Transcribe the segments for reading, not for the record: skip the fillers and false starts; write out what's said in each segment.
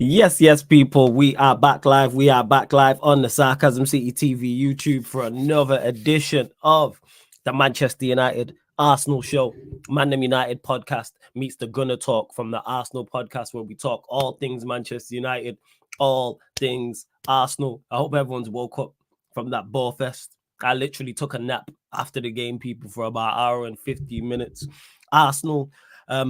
Yes, people. We are back live. We are back live on the Sarcasm City TV YouTube for another edition of the Manchester United Arsenal show. Man United podcast meets the Gunner Talk from the Arsenal podcast, where we talk all things Manchester United, all things Arsenal. I hope everyone's woke up from that ball fest. I literally took a nap after the game, people, for about an hour and 50 minutes. Arsenal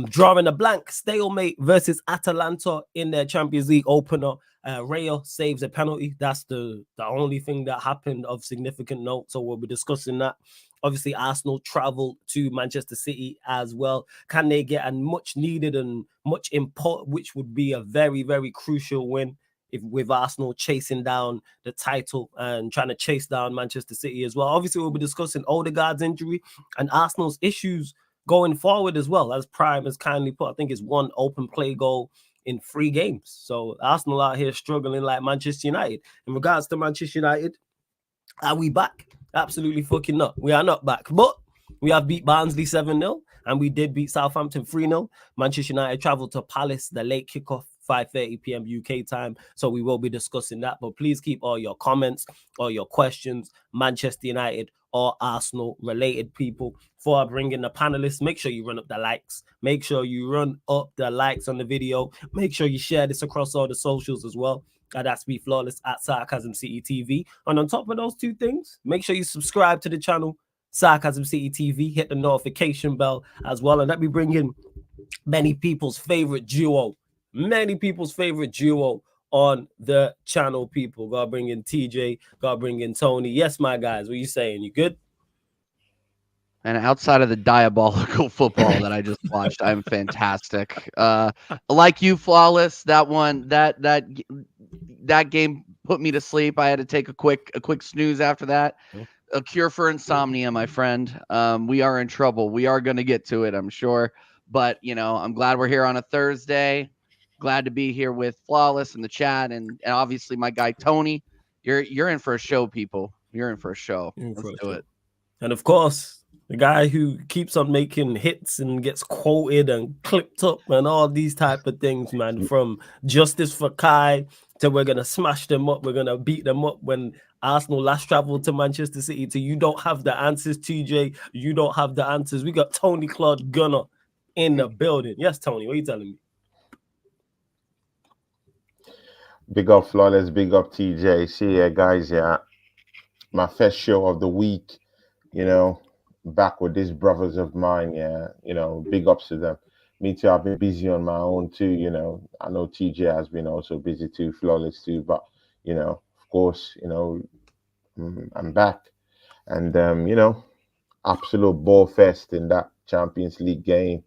drawing a blank stalemate versus Atalanta in their Champions League opener. Rayo saves a penalty. That's the only thing that happened of significant note. So we'll be discussing that. Obviously, Arsenal travel to Manchester City as well. Can they get a much needed and much important, which would be a very, very crucial win with Arsenal chasing down the title and trying to chase down Manchester City as well? Obviously, we'll be discussing Odegaard's injury and Arsenal's issues going forward as well, as Prime has kindly put. I think it's one open play goal in 3 games. So Arsenal out here struggling like Manchester United. In regards to Manchester United, are we back? Absolutely fucking not. We are not back. But we have beat Barnsley 7-0 and we did beat Southampton 3-0. Manchester United traveled to Palace, the late kickoff, 5:30 p.m. UK time. So we will be discussing that. But please keep all your comments, all your questions, Manchester United or Arsenal related, people. Before I bring in the panelists, make sure you run up the likes. Make sure you run up the likes on the video. Make sure you share this across all the socials as well. That's Be Flawless at Sarcasm City TV. And on top of those 2 things, make sure you subscribe to the channel, Sarcasm City TV. Hit the notification bell as well. And let me bring in many people's favorite duo on the channel, people. Gotta bring in TJ, gotta bring in Tony. Yes, my guys, what are you saying? You good? And outside of the diabolical football that I just watched, I'm fantastic. Like you, Flawless. That game put me to sleep. I had to take a quick snooze after that. A cure for insomnia, my friend. We are in trouble. We are going to get to it, I'm sure. But I'm glad we're here on a Thursday. Glad to be here with Flawless in the chat, and obviously my guy Tony. You're in for a show, people. You're in for a show. Let's do it. And of course, the guy who keeps on making hits and gets quoted and clipped up and all these type of things, man, from Justice for Kai to we're going to smash them up, we're going to beat them up when Arsenal last traveled to Manchester City, to you don't have the answers, TJ. You don't have the answers. We got Tony Claude Gunner in the building. Yes, Tony, what are you telling me? Big up Flawless, big up TJ. See ya, guys. Yeah, my first show of the week, back with these brothers of mine. Yeah, big ups to them. Me too, I've been busy on my own too. I know TJ has been also busy too, Flawless too. But of course, I'm back, and absolute ball fest in that Champions League game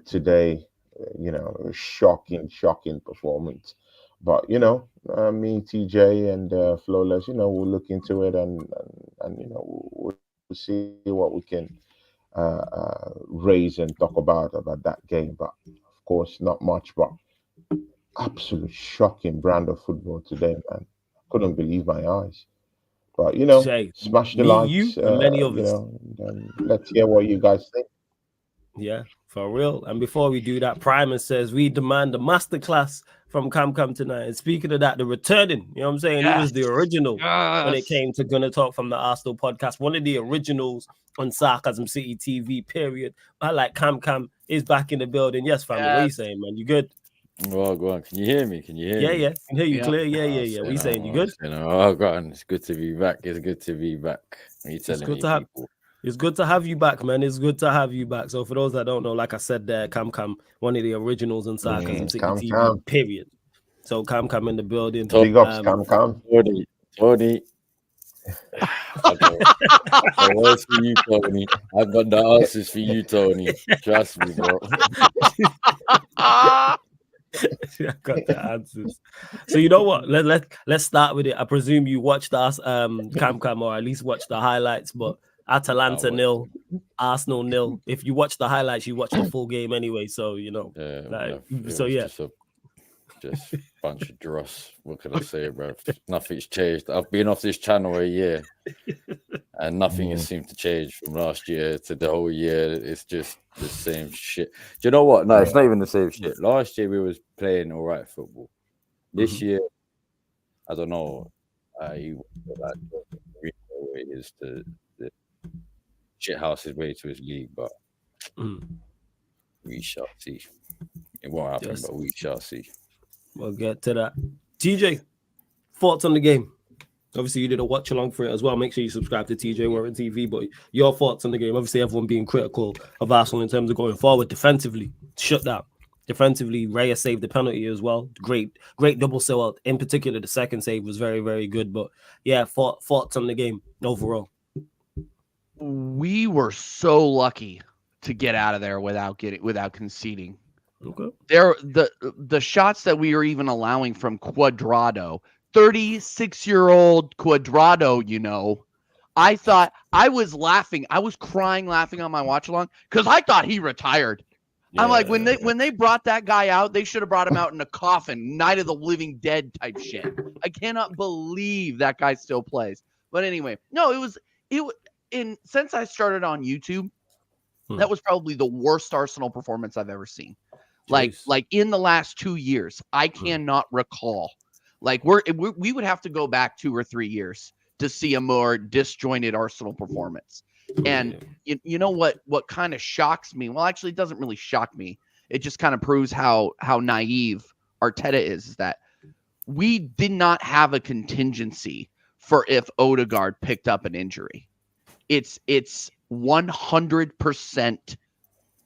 today. Shocking performance. But me, TJ, and Flawless, we'll look into it and we'll see what we can raise and talk about that game. But of course, not much. But absolute shocking brand of football today, man. I couldn't believe my eyes. But smash the likes. You, and many of us. Let's hear what you guys think. Yeah, for real. And before we do that, Primer says we demand a masterclass from Cam tonight. And speaking of that, the returning, you know what I'm saying? Yes. He was the original when it came to Gonna Talk from the Arsenal podcast. One of the originals on Sarcasm City TV, period. I like Cam is back in the building. Yes, family. What are you saying, man? You good? Well, go on. Can you hear me? Yeah. I can hear you clear. Yeah. What are you saying? You good? Oh, go on. It's good to be back. What are you telling me, people? It's good to have you back, man. It's good to have you back. So for those that don't know, like I said there, Cam, one of the originals in Sarcasm City TV, period. So Cam in the building. Big ups, Cam. Tony. The words for you, Tony. I've got the answers for you, Tony. Trust me, bro. I got the answers. So you know what? Let's start with it. I presume you watched us, Cam, or at least watched the highlights, but Atalanta 0, Arsenal 0. If you watch the highlights, you watch the full game anyway. So just a bunch of dross. What can I say, bro? Nothing's changed. I've been off this channel a year, and nothing has seemed to change from last year to the whole year. It's just the same shit. Do you know what? No, it's not even the same shit. Last year we was playing all right football. This year, I don't know. You like it is the shit house his way to his league, but we shall see. It won't happen, but we shall see. We'll get to that. TJ, thoughts on the game? Obviously, you did a watch along for it as well. Make sure you subscribe to TJ Warren TV. But your thoughts on the game? Obviously, everyone being critical of Arsenal in terms of going forward defensively. Shut down. Defensively, Raya saved the penalty as well. Great double save. In particular, the second save was very, very good. But yeah, thoughts on the game overall. We were so lucky to get out of there without conceding. Okay. The shots that we were even allowing from Cuadrado, 36-year-old Cuadrado, I thought I was laughing. I was crying laughing on my watch along because I thought he retired. Yeah. I'm like, when they brought that guy out, they should have brought him out in a coffin, Night of the Living Dead type shit. I cannot believe that guy still plays. But anyway, no, since I started on YouTube, that was probably the worst Arsenal performance I've ever seen. Jeez. Like in the last 2 years, I cannot recall. Like we would have to go back 2 or 3 years to see a more disjointed Arsenal performance. And you know what kind of shocks me? Well, actually, it doesn't really shock me. It just kind of proves how naive Arteta is that we did not have a contingency for if Odegaard picked up an injury. It's 100%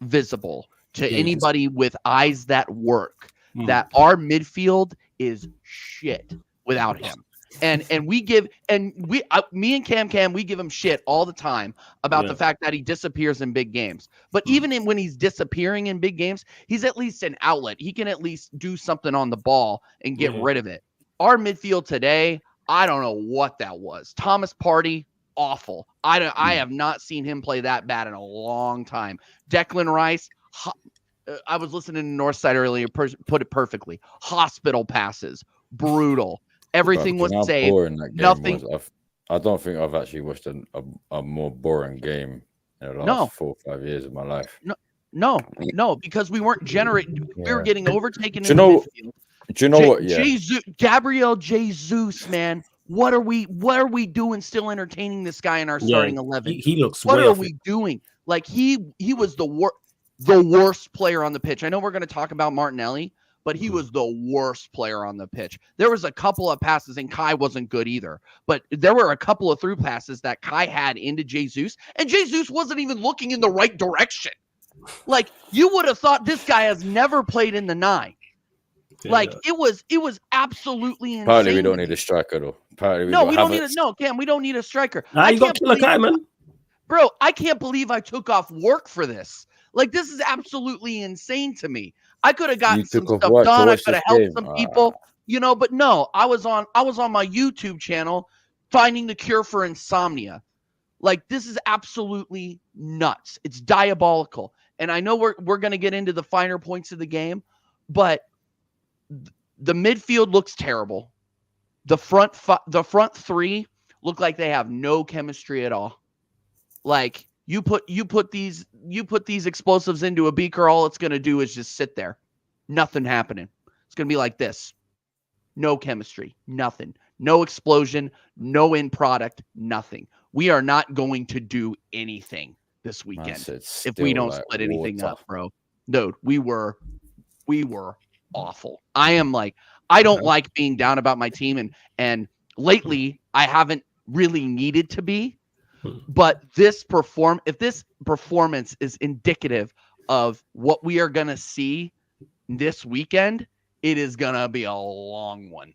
visible to anybody with eyes that work that our midfield is shit without him. And me and Cam, we give him shit all the time about the fact that he disappears in big games. But even when he's disappearing in big games, he's at least an outlet. He can at least do something on the ball and get rid of it. Our midfield today, I don't know what that was. Thomas Partey, awful. I have not seen him play that bad in a long time. Declan Rice, I was listening to Northside earlier, put it perfectly. Hospital passes, brutal. Everything was saved. Nothing. I don't think I've actually watched a more boring game in the last 4 or 5 years of my life. No, because we weren't generating. We were getting overtaken. Do you know what? Yeah, Gabriel Jesus, man. What are we doing? Still entertaining this guy in our starting 11? He looks. What are we doing? Like he was the worst player on the pitch. I know we're going to talk about Martinelli, but he was the worst player on the pitch. There was a couple of passes, and Kai wasn't good either. But there were a couple of through passes that Kai had into Jesus, and Jesus wasn't even looking in the right direction. Like, you would have thought this guy has never played in the 9. Yeah. Like, it was absolutely insane. Apparently, we don't need a striker, though. Cam, we don't need a striker. You got Killer Kai, man. Bro, I can't believe I took off work for this. Like, this is absolutely insane to me. I could have gotten some stuff done. I could have helped some people, but no, I was on my YouTube channel finding the cure for insomnia. Like, this is absolutely nuts. It's diabolical. And I know we're going to get into the finer points of the game, but the midfield looks terrible. The front 3 look like they have no chemistry at all. Like, you put these explosives into a beaker, all it's going to do is just sit there. Nothing happening. It's going to be like this. No chemistry, nothing. No explosion, no end product, nothing. We are not going to do anything this weekend if we don't split anything up, bro. Dude, we were awful. I don't like being down about my team, and lately I haven't really needed to be. But if this performance is indicative of what we are going to see this weekend, it is going to be a long one.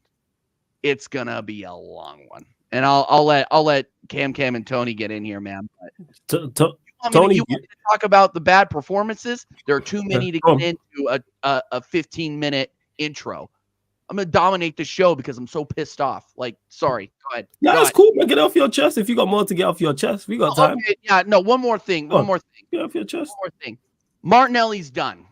It's going to be a long one. And I'll let Cam and Tony get in here, man. Tony, you want me to talk about the bad performances? There are too many to get into a 15-minute intro. I'm going to dominate the show because I'm so pissed off. Like, sorry. Go ahead. Yeah, that's cool, man. Get off your chest. If you got more to get off your chest, we got time. Okay. Yeah, no, one more thing. Get off your chest. One more thing. Martinelli's done.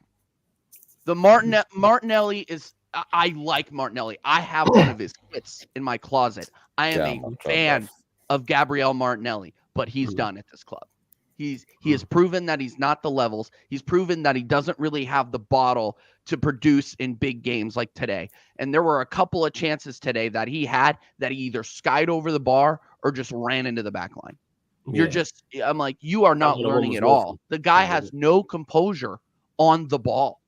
Martinelli is... I like Martinelli. I have one of his kits in my closet. I am a fan of Gabriel Martinelli, but he's done at this club. He has proven that he's not the levels. He's proven that he doesn't really have the bottle to produce in big games like today. And there were a couple of chances today that he had that he either skied over the bar or just ran into the back line. I'm like, you are not learning at all. The guy has no composure on the ball.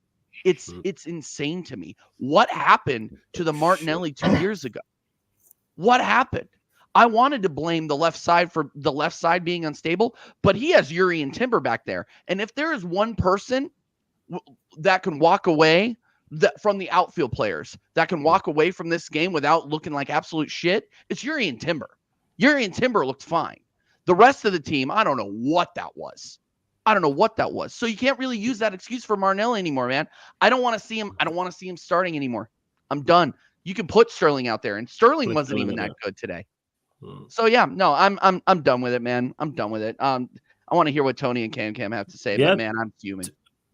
It's insane to me. What happened to the Martinelli 2 years ago? What happened? I wanted to blame the left side for the left side being unstable, but he has Yuri and Timber back there. And if there is one person that can walk away from the outfield players that can walk away from this game without looking like absolute shit, it's Yuri and Timber. Yuri and Timber looked fine. The rest of the team, I don't know what that was. So you can't really use that excuse for Martinelli anymore, man. I don't want to see him. I don't want to see him starting anymore. I'm done. You can put Sterling out there, and Sterling wasn't even that good today. So yeah, no, I'm done with it, man. I'm done with it. I want to hear what Tony and Cam have to say, but man, I'm fuming.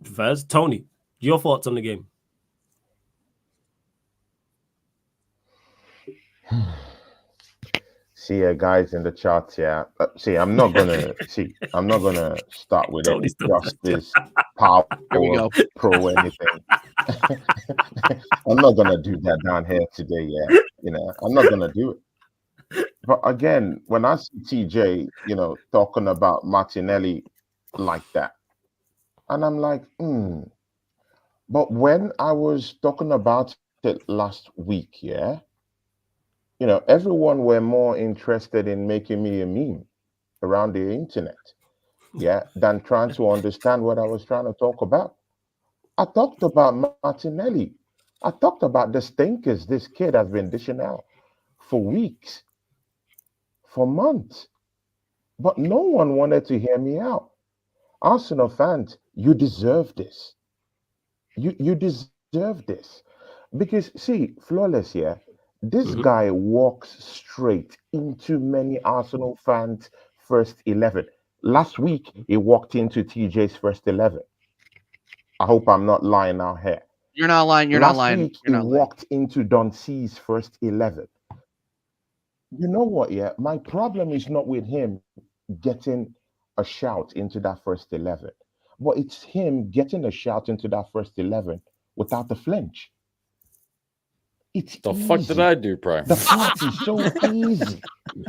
First, Tony, your thoughts on the game? See, guys in the charts, yeah. I'm not gonna start with any justice, power, pro, anything. I'm not gonna do that down here today, yeah. I'm not gonna do it. But again, when I see TJ, talking about Martinelli like that, and I'm like, But when I was talking about it last week, yeah, everyone were more interested in making me a meme around the internet, yeah, than trying to understand what I was trying to talk about. I talked about Martinelli. I talked about the stinkers this kid has been dishing out for weeks, for months. But no one wanted to hear me out. Arsenal fans, you deserve this. You deserve this. Because, see, Flawless, yeah, this guy walks straight into many Arsenal fans' first 11. Last week, he walked into TJ's first 11. I hope I'm not lying out here. You're not lying. Last week, he walked into Don C's first 11. You know what, yeah? My problem is not with him getting a shout into that first 11, but it's him getting a shout into that first 11 without the flinch. It's the easy. fuck did I do, Prime? The part is so easy.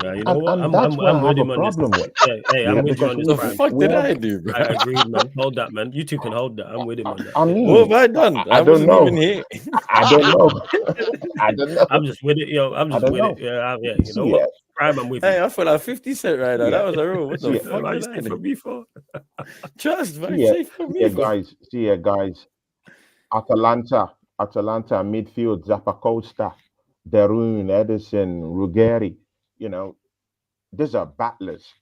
Yeah, you know what? That's what I have a problem with. Hey, I'm with you on this. The fuck did I do, bro? I agree, man. Hold that, man. You two can hold that. I'm with him on that. I mean, what have I done? I don't know. Even here. I don't know. I don't know. I'm just with it, yo. I'm just with it. Yeah, you know what? Prime, I'm with you. Hey, I feel like 50 Cent right now. That was a rule. What the fuck I did I do? for me for? Trust, man. Say for me for. Guys. Atalanta midfield, Zappacosta, Darun, Edison, Ruggeri. These are battlers.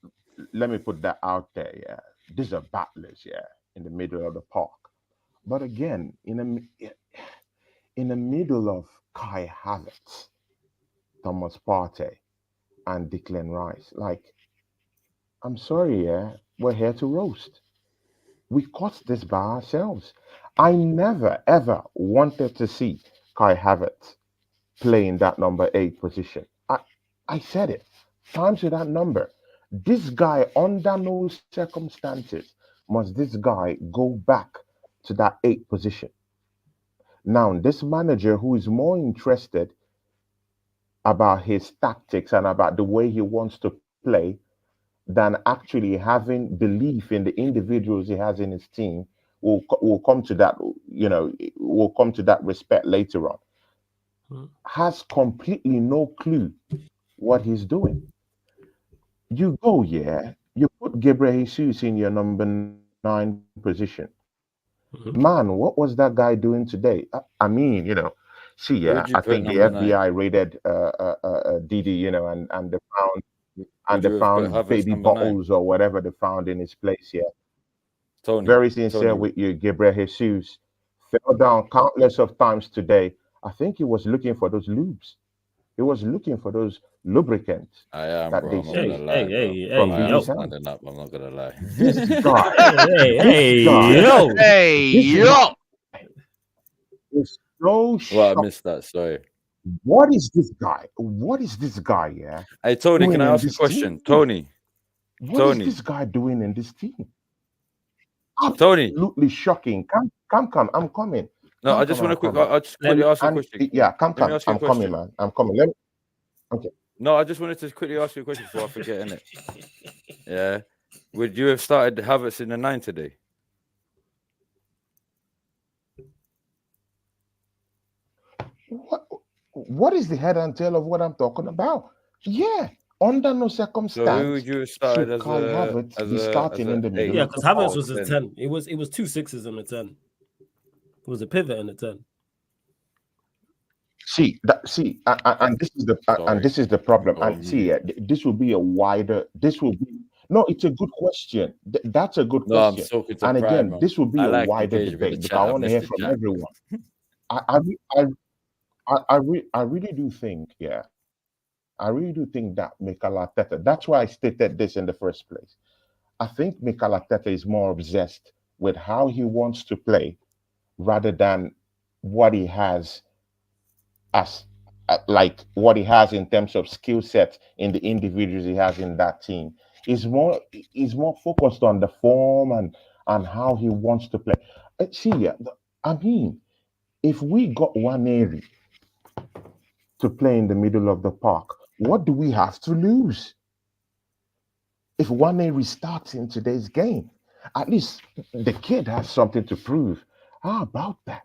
Let me put that out there. Yeah, these are battlers. Yeah, in the middle of the park. But again, in the middle of Kai Havertz, Thomas Partey, and Declan Rice, I'm sorry, yeah, we're here to roast. We caused this by ourselves. I never ever wanted to see Kai Havertz play in that number 8 position. I said it times with that number. This guy, under no circumstances, must this guy go back to that 8 position. Now, this manager who is more interested about his tactics and about the way he wants to play than actually having belief in the individuals he has in his team will come to that, will come to that respect later on. Has completely no clue what he's doing. You go, yeah, you put Gabriel Jesus in your number 9 position. Man, what was that guy doing today? I mean, see, yeah, I think the FBI raided Didi, and they found baby bottles or whatever they found in his place. Yeah, Tony, very sincere with you, Gabriel Jesus fell down countless of times today. I think he was looking for those lubes. He was looking for those lubricants. I am, that bro. I'm not gonna lie. I'm not gonna lie. This guy. Yo. Is so well, I missed that. Sorry. What is this guy? Yeah. Hey, Tony, can I ask a question? Tony, What is Tony. this guy doing in this team? Tony. Absolutely shocking. Come. I'm coming. No, I Come, just come, want to I'm quick. coming. I just quickly ask you a And question. yeah, Let me ask you a I'm coming, question. man. I'm coming. Okay. No, I just wanted to quickly ask you a question before I forget, innit? Yeah. Would you have started Havertz in the 9 today? What is the head and tail of what I'm talking about? Yeah. Under no So who circumstance would you have started should as Kai a Havertz be starting in the middle Yeah, of because the Havertz park. was his 10. It was 2 6s in the 10. It was a pivot in the 10. And this is the problem. And see, this will be a wider. This will be no. It's a good question. That's a good No, I'm question. talking to And Prime, again, man. this will be I a like wider engaging with the debate because chat. I I want to hear missed the from chat. everyone. I really do think, yeah, I really do think that Mikel Arteta. That's why I stated this in the first place. I think Mikel Arteta is more obsessed with how he wants to play rather than what he has as like what he has in terms of skill set in the individuals he has in that team. Is more focused on the form and how he wants to play. See, yeah, I mean, if we got Waneri to play in the middle of the park, what do we have to lose? If Waneri starts in today's game, at least the kid has something to prove. How about that?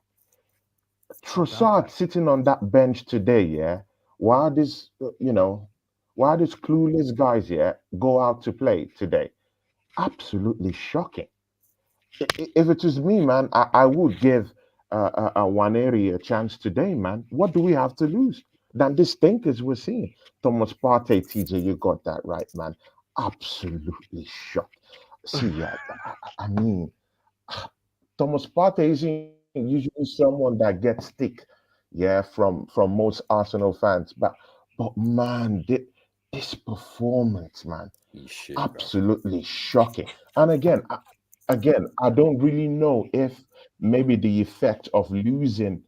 Trossard sitting on that bench today, yeah, while this, while these clueless guys, yeah, go out to play today. Absolutely shocking. If it was me, man, I would give Waneri a chance today, man. What do we have to lose than the stinkers we're seeing? Thomas Partey, TJ, you got that right, man. Absolutely shocked. See, yeah, I mean, Thomas Partey isn't usually someone that gets stick, yeah, from most Arsenal fans. But man, this performance, man, Shit, bro. absolutely shocking. And again, I don't really know if maybe the effect of losing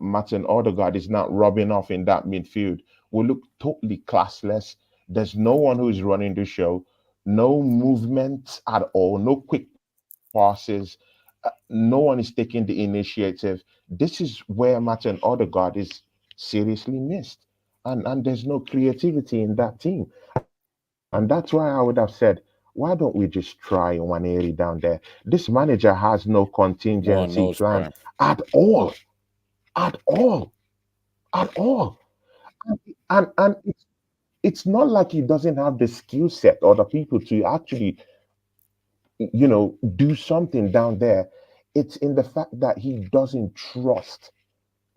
Martin Odegaard is not rubbing off in that midfield. We look totally classless. There's no one who is running the show, no movement at all, no quick passes. No one is taking the initiative. This is where Martin Odegaard is seriously missed. And there's no creativity in that team. And that's why I would have said, why don't we just try Waneri down there? This manager has no No one contingency knows, plan Prime. at all. At all. At all. And it's not like he doesn't have the skill set or the people to actually, do something down there. It's in the fact that he doesn't trust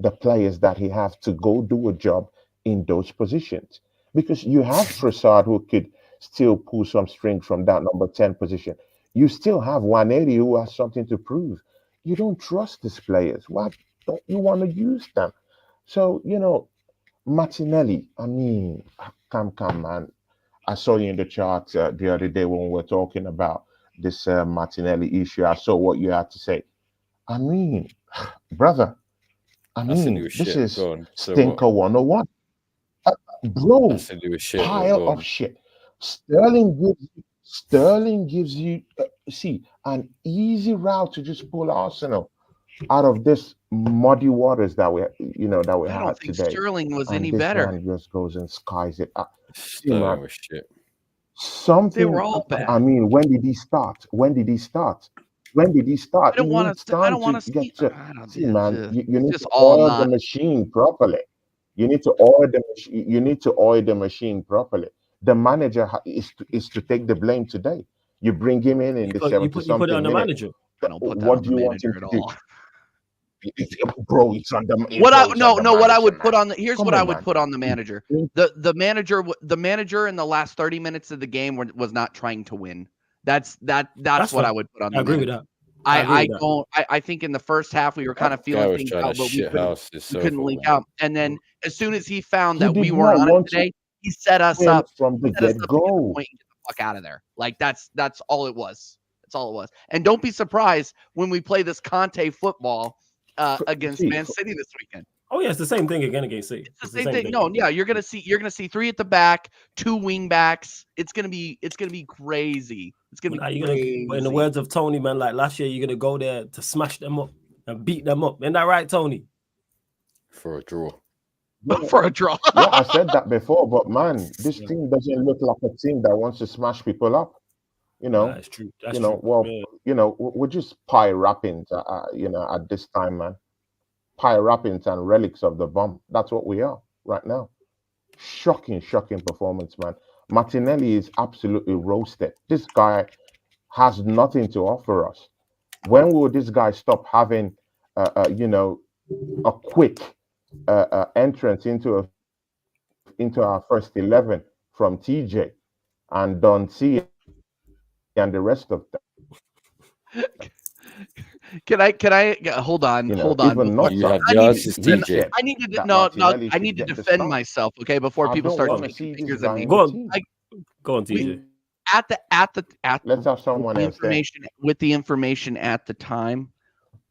the players that he has to go do a job in those positions. Because you have Trossard who could still pull some string from that number 10 position. You still have 180 who has something to prove. You don't trust these players. Why don't you want to use them? So, Martinelli, I mean, come, man. I saw you in the chat the other day when we were talking about this Martinelli issue. I saw what you had to say. I mean, brother, I said he was this shit. is Go on. So Stinker what? 101. I Bro, said he was shit. pile Go of on. shit. Sterling gives you, see, an easy route to just pull Arsenal out of this muddy waters that we I had don't think today. Sterling was And any this better. man just goes and skies it up. See, Sterling man, was shit. They were something. all bad. I mean, when did he start? When did he start? When did he start? I don't He want needs to. I time don't to want to get see. to I don't. see, man. You need Just to all oil the not. machine properly. You need to oil the you need to oil the machine properly. The manager is to take the blame today. You bring him in the You 70 put it on something the minute. manager. I don't put that What on do the you want him manager at to do? all. Bro, it's on the What I bro, it's on the what I manager, would put man. on the here's Come what I on, would man. put on the manager. The manager in the last 30 minutes of the game was not trying to win. That's what fair. I would put on I the agree with manager. that. I agree with that. Don't I think in the first half we were kind of That guy feeling was things trying to out, but shit house his we couldn't sofa, link man. out. And then as soon as he found He that we did weren't not on it want to today, he set us win up from the to get the get-go. point and get the fuck out of there. Like that's all it was. That's all it was. And don't be surprised when we play this Conte football against See, Man City this weekend. Oh yeah, it's the same thing again against City. It's the same thing. No, yeah, you're gonna see 3 at the back, 2 wing backs. It's gonna be crazy. It's gonna be crazy. But in the words of Tony, man, like last year, you're gonna go there to smash them up and beat them up. Isn't that right, Tony? For a draw. For a draw. Yeah, I said that before, but man, this team doesn't look like a team that wants to smash people up. You know, That's true. That's you know, true. well, Yeah. you know, we're just pie wrappings, you know, at this time, man. Pie wrappings and relics of the bomb. That's what we are right now. Shocking performance, man. Martinelli is absolutely roasted. This guy has nothing to offer us. When will this guy stop having, you know, a quick entrance into our first 11 from TJ and Don C and the rest of them? Can I hold on? You know, Hold on. even not You have I the need assist, to- TJ. I need to that no, Martinelli I should need to get the defend start. myself, okay, before I people don't start want to making see this fingers guy at me. in Go the on. team. Go on, TJ. Let's have someone else there. With the information at the time,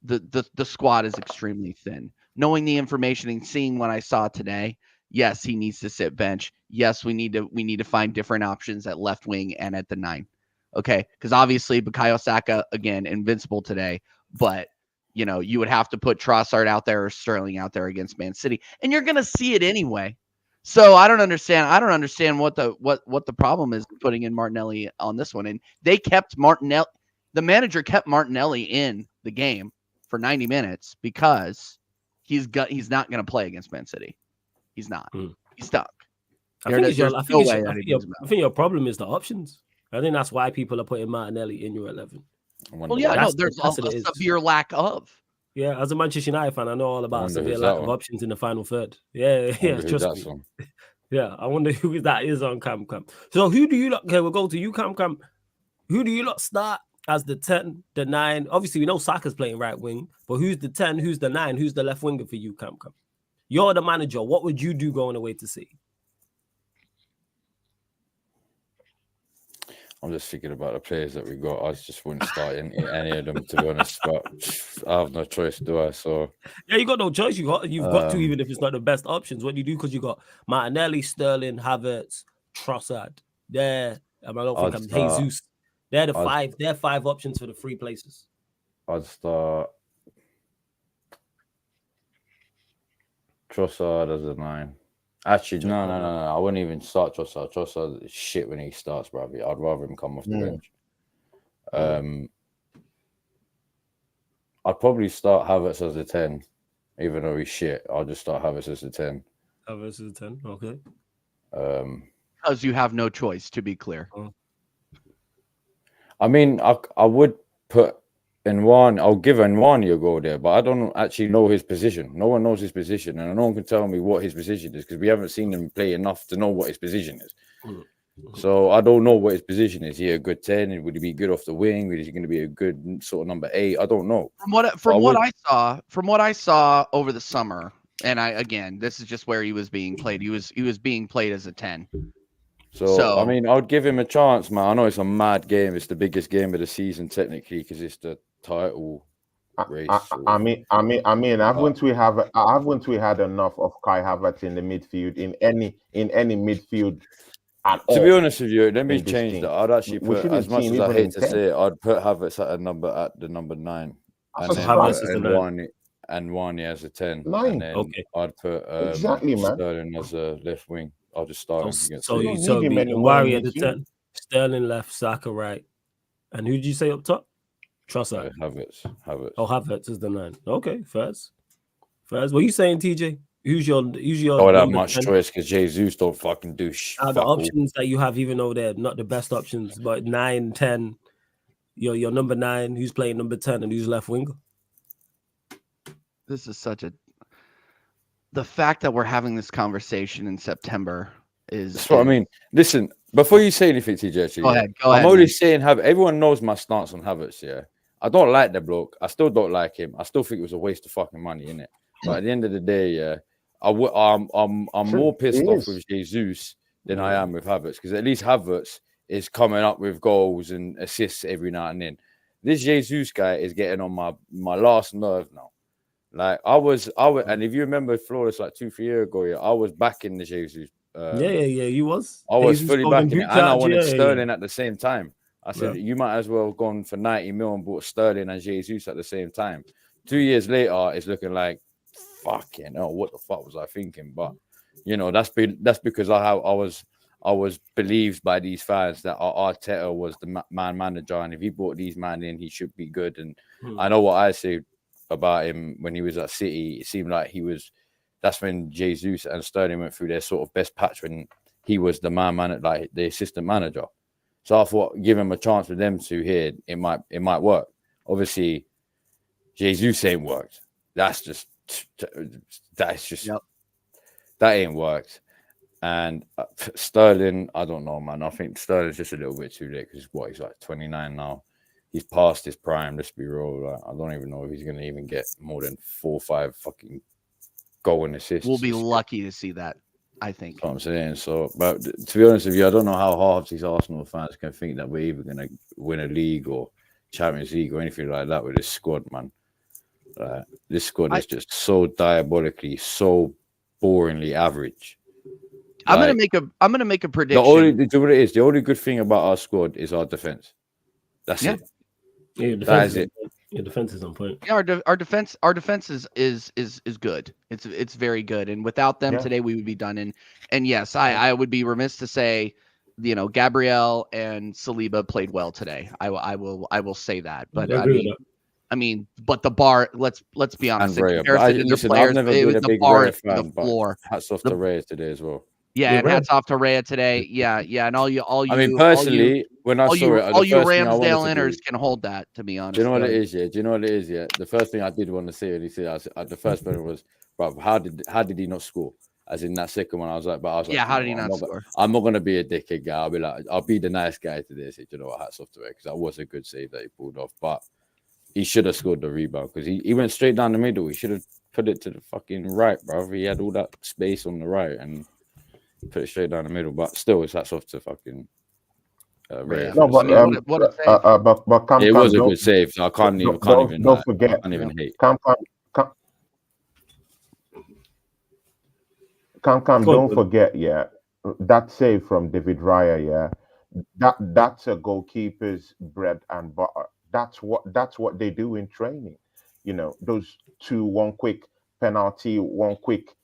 the squad is extremely thin. Knowing the information and seeing what I saw today, yes, he needs to sit bench. Yes, we need to find different options at left wing and at the 9. Okay, because obviously Bukayo Saka again invincible today, but you know you would have to put Trossard out there or Sterling out there against Man City, and you're gonna see it anyway. So I don't understand what the problem is putting in Martinelli on this one. And they kept Martinelli. The manager kept Martinelli in the game for 90 minutes because he's not going to play against Man City. He's not. He's stuck. I think your problem is the options. I think that's why people are putting Martinelli in your 11. Well, yeah, no, there's a severe lack of. Yeah, as a Manchester United fan, I know all about severe lack of options in the final third. Yeah, trust me. Yeah, I wonder who that is on Cam. So who do you lot? Okay, we'll go to you, Cam. Who do you lot start as the 10, the 9? Obviously, we know Saka's playing right wing, but who's the 10? Who's the 9? Who's the left winger for you, Cam? You're the manager. What would you do going away to see? I'm just thinking about the players that we got. I just wouldn't start any of them, to be honest. But I have no choice, do I? So yeah, you got no choice. You've got to, even if it's not the best options. What do you do? Because you got Martinelli, Sterling, Havertz, Trossard. I don't think I'm Jesus. They're the 5. They're 5 options for the 3 places. I'd start Trossard as a 9. Actually, no. I wouldn't even start Trossard. Trossard is shit when he starts, bro. I'd rather him come off the bench. I'd probably start Havertz as a 10, even though he's shit. I'll just start Havertz as a 10. Havertz as a 10, okay. Because you have no choice, to be clear. I mean, I would put Nwani. I'll give Nwani a go there, but I don't actually know his position. No one knows his position, and no one can tell me what his position is because we haven't seen him play enough to know what his position is. So I don't know what his position is. Is he a good 10? Would he be good off the wing? Is he going to be a good sort of number 8? I don't know. From what I saw over the summer, and this is just where he was being played. He was being played as a 10. So I mean, I would give him a chance, man. I know it's a mad game. It's the biggest game of the season technically because it's the title race. I mean, haven't we had enough of Kai Havertz in the midfield in any midfield at all? To be honest with you, let me change that. I'd actually put, as much as I hate to say it, I'd put Havertz at the number 9, and then Havertz is the 9. Nwani as a 10, 9. and then I'd put Sterling as a left wing. I'll just start him against City. So Nwani at the 10, Sterling left, Saka right, and who did you say up top? Trossard. Havertz. Oh, Havertz is the 9. Okay, first. What are you saying, TJ? Who's your? I don't have much choice because Jesus don't fucking do shit. The options that you have, even though they're not the best options, but 9, 10, your number 9, who's playing number 10, and who's left winger? This is the fact that we're having this conversation in September is. That's what I mean. Listen, before you say anything, TJ, actually, go ahead. I'm only saying everyone knows my stance on Havertz. Yeah, I don't like the bloke. I still don't like him. I still think it was a waste of fucking money, innit? But at the end of the day, yeah, I'm more pissed off with Jesus than I am with Havertz because at least Havertz is coming up with goals and assists every now and then. This Jesus guy is getting on my last nerve now. Like I was, and if you remember Flawless like 2-3 years ago, yeah, I was backing the Jesus. Yeah, you was. I was Jesus fully Golden backing it, Boot and I charge, wanted yeah. Sterling at the same time. I said Yeah. you might as well have gone for 90 million and bought Sterling and Jesus at the same time. 2 years later, it's looking like fucking hell. What the fuck was I thinking? But you know, that's because I was believed by these fans that Arteta was the man manager, and if he brought these man in, he should be good. And I know what I said about him when he was at City. It seemed like he was. That's when Jesus and Sterling went through their sort of best patch when he was the man like the assistant manager. So I thought, give him a chance with them two here, it might work. Obviously, Jesus ain't worked. That's just Yep. that ain't worked. And Sterling, I don't know, man. I think Sterling's just a little bit too late because he's like 29 now. He's past his prime. Let's be real. Like, I don't even know if he's gonna even get more than 4 or 5 fucking goal and assists. We'll be lucky to see that, I think. That's what I'm saying. So, but to be honest with you, I don't know how half these Arsenal fans can think that we're either gonna win a league or Champions League or anything like that with this squad, man. This squad is just so diabolically, so boringly average. I'm gonna make a prediction. The only good thing about our squad is our defense. That's it. Yeah, that is it. Your defense is on point. Yeah, our defense is good. It's very good. And without them today, we would be done. And yes, I would be remiss to say, you know, Gabriel and Saliba played well today. I will say that. But I mean, but the bar. Let's be honest. I've never been a big Raya fan, but hats off to Raya today as well. Yeah, and hats off to Raya today. Yeah, and all you. I mean, personally, when I saw it, all you Ramsdale inners can hold that. To be honest, do you know what it is? Yeah, do you know what it is? Yeah, the first thing I did want to say when he said, the first one was, bro, how did he not score? As in that second one, I was like, how did he not score? I'm not gonna be a dickhead guy. I'll be the nice guy today. So, you know what? Hats off to it because that was a good save that he pulled off, but he should have scored the rebound because he went straight down the middle. He should have put it to the fucking right, bro. He had all that space on the right and put it straight down the middle, but still, it's hats off to fucking Ray. No, but it was a good save, so I can't even forget. I can't even hate. Don't forget, yeah, that save from David Raya, yeah, that's a goalkeeper's bread and butter. That's what they do in training. You know, those two, one quick penalty, one quick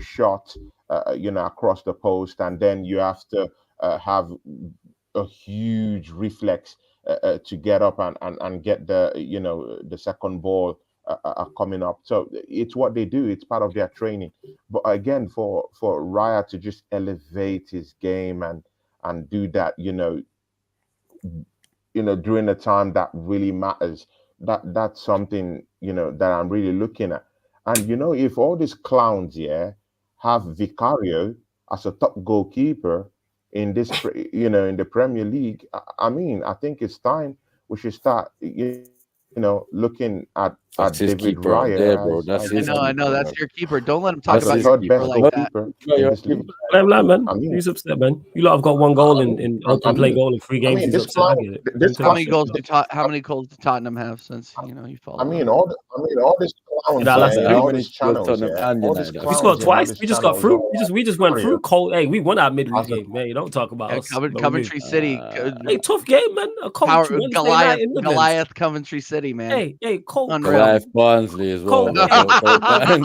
shot, across the post, and then you have to have a huge reflex to get up and get the second ball coming up. So it's what they do. It's part of their training. But again, for Raya to just elevate his game and do that, during the time that really matters, that's something that I'm really looking at. And if all these clowns have Vicario as a top goalkeeper in this in the Premier League, I mean, I think it's time we should start looking at David Raya there, bro. That's his I know that's your keeper. Don't let him talk that's about the your third keeper best like that. goalkeeper in this league. Man. I mean, Who's upset, man? You lot have got one goal in open play goal in 3 games. He's upset. I get it. How many goals did Tottenham have since you follow? I mean, all this clowns, all these channels. We scored twice. We just got through. We just went through cold. Hey, we won our midweek game, man. You don't talk about us. Coventry City. Hey, tough game, man. Goliath Coventry City, man. Hey, cold. Goliath Barnsley as well.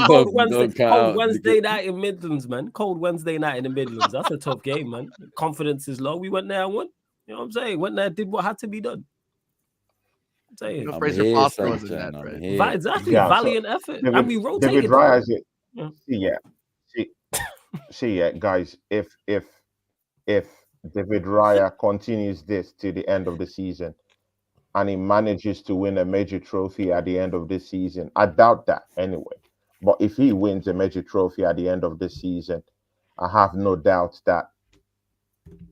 Cold Wednesday night in Midlands, man. Cold Wednesday night in the Midlands. That's a tough game, man. Confidence is low. We went there and won. You know what I'm saying? Went there, did what had to be done. I'm saying. Exactly. Yeah, valiant effort. And we rotated. David Raya, see, guys, if David Raya continues this to the end of the season and he manages to win a major trophy at the end of this season, I doubt that anyway. But if he wins a major trophy at the end of this season, I have no doubt that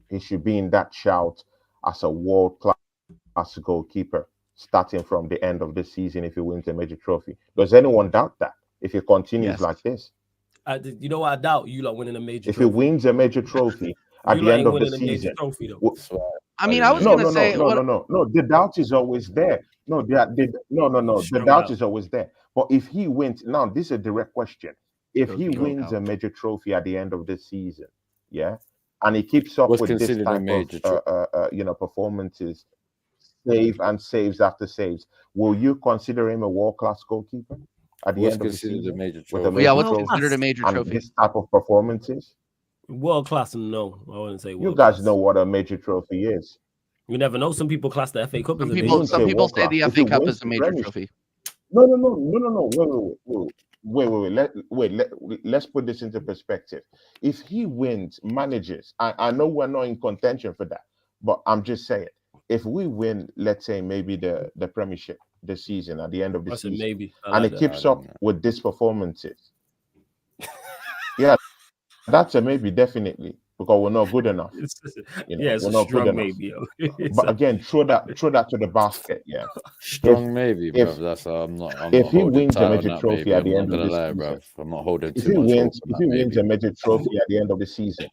he should be in that shout as a world-class goalkeeper starting from the end of this season if he wins a major trophy. Does anyone doubt that if he continues like this? You know what I doubt? You lot winning a major trophy. If he wins a major trophy at the end of the season. I mean, I was going to say... No. The doubt is always there. The doubt is always there. But if he wins, now this is a direct question. If he Trophy wins a out. major trophy at the end of the season, yeah, and he keeps up What's with this considered a type major of performances, save and saves after saves, will you consider him a world-class goalkeeper at the What's end of the considered a season major with a trophy? Yeah, major what's trophy considered a major and trophy? this type of performances? World class, no, I wouldn't say You world guys class. know what a major trophy is. You never know. Some people class the FA Cup as Some a people, major say trophy. world say the class. If FA he Cup wins is a the major Premiership- trophy. No. Let's put this into perspective. If he wins, manages, I know we're not in contention for that, but I'm just saying, if we win, let's say maybe the Premiership this season at the end of the I said season, maybe. I and like it that. keeps up with these performances, yeah, that's a maybe, definitely, because we're not good enough. It's We're a not good strong enough. maybe. Yo. But again, throw that to the basket, yeah. Strong maybe, bro. if- That's I'm not if he holding wins a tight on major that. trophy Maybe at the I'm end not of gonna the lie, season, bro. I'm not holding if too he much hope wins, on if that. he wins Maybe a major trophy at the end of the season,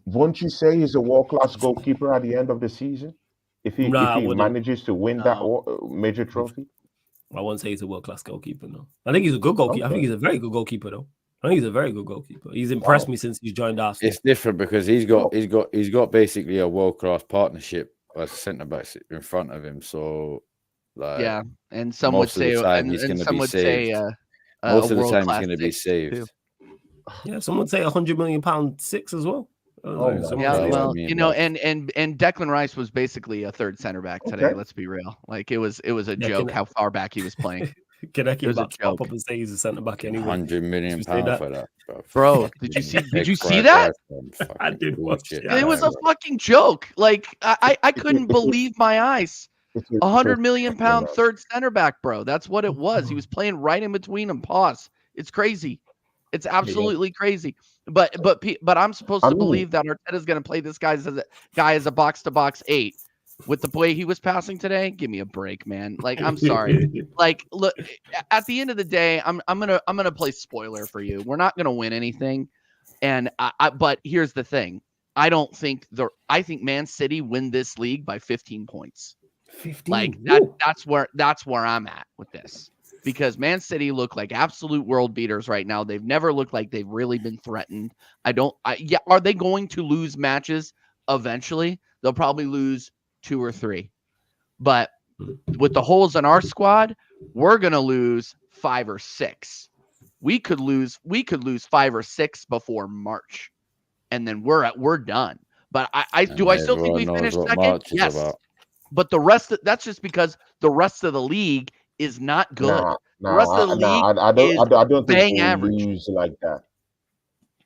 won't you say he's a world-class goalkeeper at the end of the season? If he Nah, I wouldn't. manages to win that No. major trophy? I wouldn't say he's a world class goalkeeper. No, I think he's a good goalkeeper. I Okay. think he's a very good goalkeeper, though. I think he's a very good goalkeeper. He's impressed me since he's joined Arsenal. it's different because he's got basically a world class partnership as centre backs in front of him. So, like, Yeah, and some would most of say, the time he's and going to some be would say, saved. Most of the time he's world-class going to be six, saved. too. Yeah, someone say £100 million six as well. Oh my Yeah, That's what I well, mean, you know, like- and Declan Rice was basically a third center back today. Okay. Let's be real. Like it was a Yeah, joke how far back he was playing. Kaneki It was a about to pop joke. up and say he's a centre back anyway. £100 million Did you say that? for that, bro. Bro, did you see that? I did watch Bullshit, that. It was a bro. fucking joke. Like I couldn't believe my eyes. £100 million third center back, bro. That's what it was. He was playing right in between them. Pause. It's crazy. It's absolutely crazy. But I'm supposed to believe that Arteta's going to play this guy as a box-to-box 8 with the way he was passing today. Give me a break, man. Like, I'm sorry. Like, look, at the end of the day, I'm gonna play spoiler for you. We're not gonna win anything, and but here's the thing. I think Man City win this league by 15 points. 15. Like that's where I'm at with this. Because Man City look like absolute world beaters right now. They've never looked like they've really been threatened. Are they going to lose matches eventually? They'll probably lose 2 or 3. But with the holes in our squad, we're going to lose 5 or 6. We could lose 5 or 6 before March. And then we're done. But I still think we finish second? Yes. But that's just because the rest of the league is not good. The rest of the league I don't think bang we'll average. lose like that.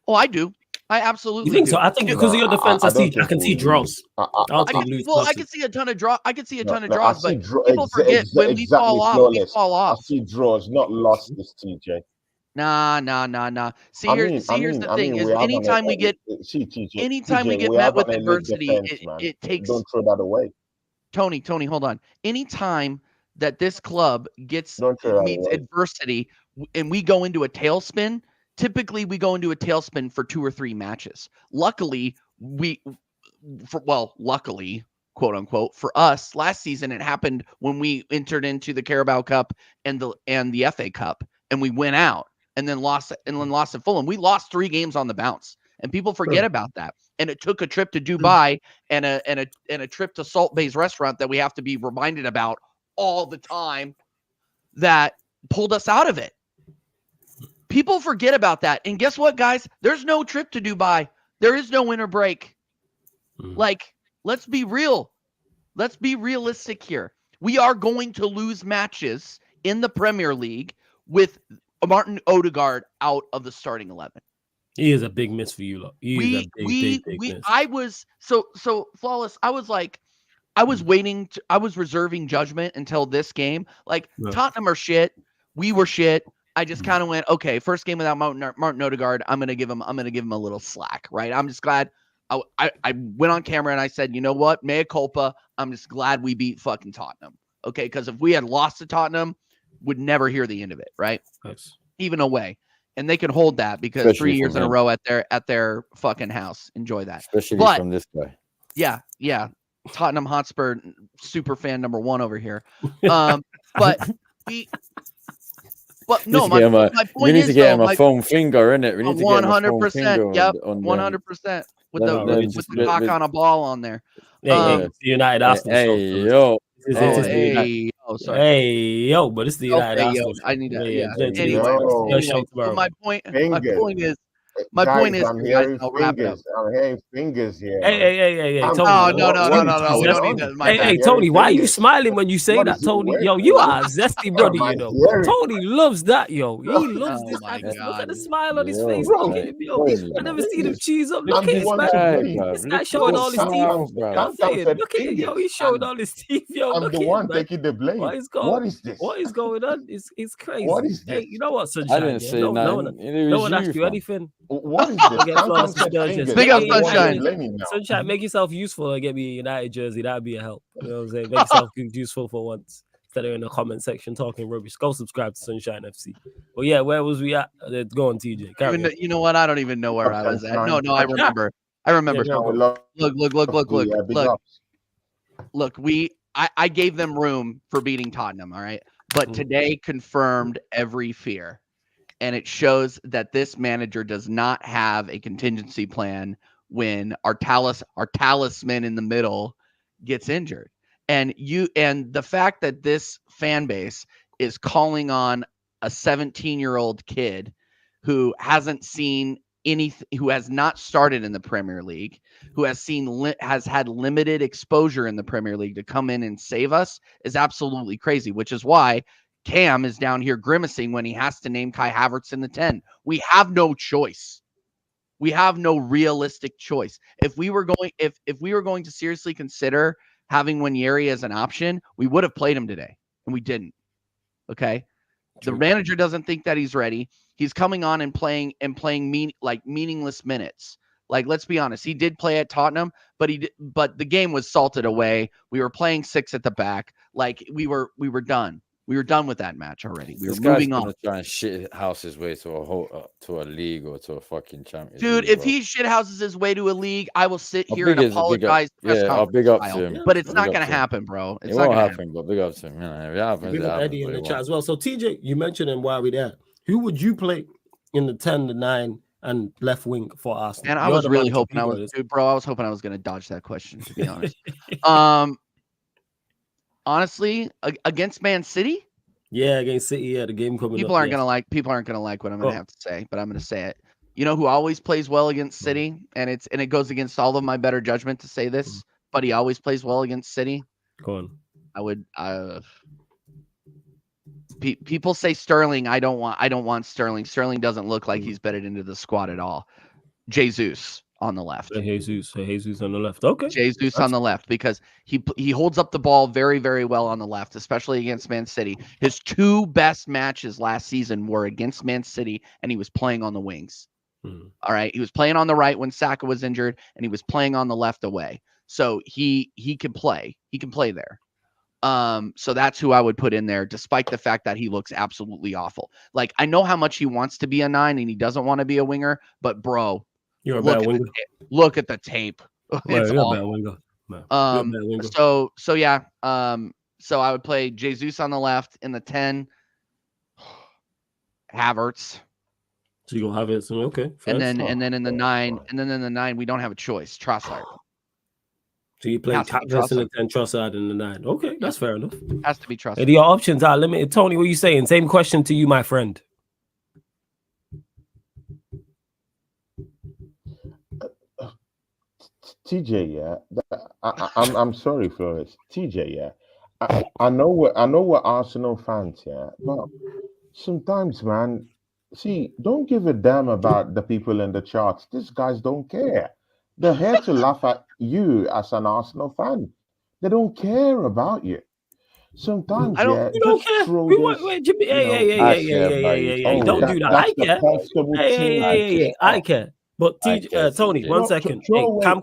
Oh, I do. I absolutely You think do. so? I think because of your defense, I can see draws. I can see a ton of draws. I can see a ton of I draws, see but people forget when we fall off, we fall off. I see draws, not losses, TJ. Nah. Here's the thing: is anytime we get met with adversity, it takes. Don't throw that away. Tony, hold on. Anytime that this club meets adversity and we go into a tailspin, typically we go into a tailspin for 2 or 3 matches. Luckily, quote unquote, for us last season, it happened when we entered into the Carabao Cup and the FA Cup, and we went out and then lost at Fulham. We lost 3 games on the bounce, and people forget about that. And it took a trip to Dubai and a trip to Salt Bay's restaurant that we have to be reminded about all the time that pulled us out of it. People forget about that. And guess what, guys? There's no trip to Dubai. There is no winter break. Like, let's be real. Let's be realistic here. We are going to lose matches in the Premier League with Martin Odegaard out of the starting 11. He is a big miss for you, lot. Big miss. I was so Flawless. I was waiting. I was reserving judgment until this game. Like, Tottenham are shit. We were shit. I just kind of went, okay, first game without Martin Odegaard, I'm gonna give him a little slack, right? I'm just glad. I went on camera and I said, you know what, mea culpa. I'm just glad we beat fucking Tottenham, okay? Because if we had lost to Tottenham, would never hear the end of it, right? Nice. Even away, and they can hold that because especially 3 years in a row at their fucking house. Enjoy that, especially from this guy. Yeah. Tottenham Hotspur super fan number 1 over here. But we. But no, my we point need is to get him though, a foam finger, innit? We need to get him a foam 100%. finger Yep, on 100% with them- the cock on a ball on there. Hey, it's the United Arsenal show. yo. Sorry. Hey, yo, but it's the United Okay, yo, Arsenal show. I need that. Yeah. Anyway, Yo. show tomorrow. So my point Fingers. is, I'm guys, hearing I'll wrap it up. fingers. I'm hearing fingers here. Hey, I'm- Tony. Oh, no. What We don't is need that? that. My bad. Hey, Tony, why are you Fingers. smiling when you say What that, is it? Tony? Where- Yo, you are a zesty brother, Am I you know. hearing? Tony loves that, yo. He loves Oh this my type of Look at the God. smile on his Yo, face. bro. Look at him, yo. Tony, I never seen him fingers. cheese up. I'm Look at the his one man. to bleed. This guy showing all his teeth. Sometimes You know what I'm saying? said Look at him, yo. fingers. He's showing all his teeth, yo. I'm Look the at one him, man. taking the blame. What is going? What is this? What is going on? It's crazy. What is Hey, this? you know what, Sunshine? I didn't yeah? say No nothing. no one asked you anything. What is this? Get Sometimes flawless said Sturgis. fingers. Big up, I'm the one Sunshine. blaming now. Sunshine, make yourself useful and get me a United jersey. That'd be a help. You know what I'm saying? Make yourself useful for once. Instead of in the comment section talking rubbish. Go subscribe to Sunshine FC. But yeah, where was we at? Go on, TJ. Carry on. You know what? I don't even know where I was at. No, I remember. Yeah, Look. I gave them room for beating Tottenham. All right. But today confirmed every fear. And it shows that this manager does not have a contingency plan when our talisman in the middle gets injured. And the fact that this fan base is calling on a 17-year-old kid who hasn't seen anything, who has not started in the Premier League, who has had limited exposure in the Premier League to come in and save us is absolutely crazy, which is why Cam is down here grimacing when he has to name Kai Havertz in the 10. We have no choice. We have no realistic choice. If we were going to seriously consider having Nwaneri as an option, we would have played him today, and we didn't. Okay? True. The manager doesn't think that he's ready. He's coming on and playing meaningless minutes. Like, let's be honest, he did play at Tottenham, but the game was salted away. We were playing 6 at the back. Like, we were done. We were done with that match already. We were moving on. Try and shit house his way to a league or to a fucking championship. Dude, if he shit houses his way to a league, I will sit here and apologize. I'll big up to him. But it's not going to happen, bro. It won't happen, but big up to him. You know, if it happens, big up Eddie in the chat as well. So TJ, you mentioned him while we're there. Who would you play in the 10, the 9, and left wing for Arsenal? And I was really hoping I was hoping I was going to dodge that question, to be honest. Honestly, against Man City. Yeah, against City. Yeah, the game coming. People aren't gonna like what I'm gonna have to say, but I'm gonna say it. You know who always plays well against City, and it goes against all of my better judgment to say this, but he always plays well against City. Go on. People say Sterling. I don't want Sterling. Sterling doesn't look like he's bedded into the squad at all. Jesus on the left. Jesus on the left. Okay. Jesus on the left, because he holds up the ball very, very well on the left, especially against Man City. His 2 best matches last season were against Man City, and he was playing on the wings. All right. He was playing on the right when Saka was injured, and he was playing on the left away. So he can play. He can play there. So that's who I would put in there, despite the fact that he looks absolutely awful. Like, I know how much he wants to be a 9 and he doesn't want to be a winger, but bro, you're a bad winger. Look at the tape. It's you're a bad winger. So yeah. So I would play Jesus on the left. In the 10, Havertz. So you gonna have it? Okay. And then in the 9, we don't have a choice. Trossard. So you play Havertz in the 10, Trossard in the 9. Okay, that's fair enough. Has to be Trossard. And your options are limited. Tony, what are you saying? Same question to you, my friend. TJ, yeah. I'm sorry, Flores. TJ, yeah. I know we're Arsenal fans, yeah, but sometimes, man, see, don't give a damn about the people in the charts. These guys don't care. They're here to laugh at you as an Arsenal fan. They don't care about you. Sometimes, you don't care. Wait, Jimmy. Hey, don't do that. I care. I care. But Tony, 1 second. Hey, Cam.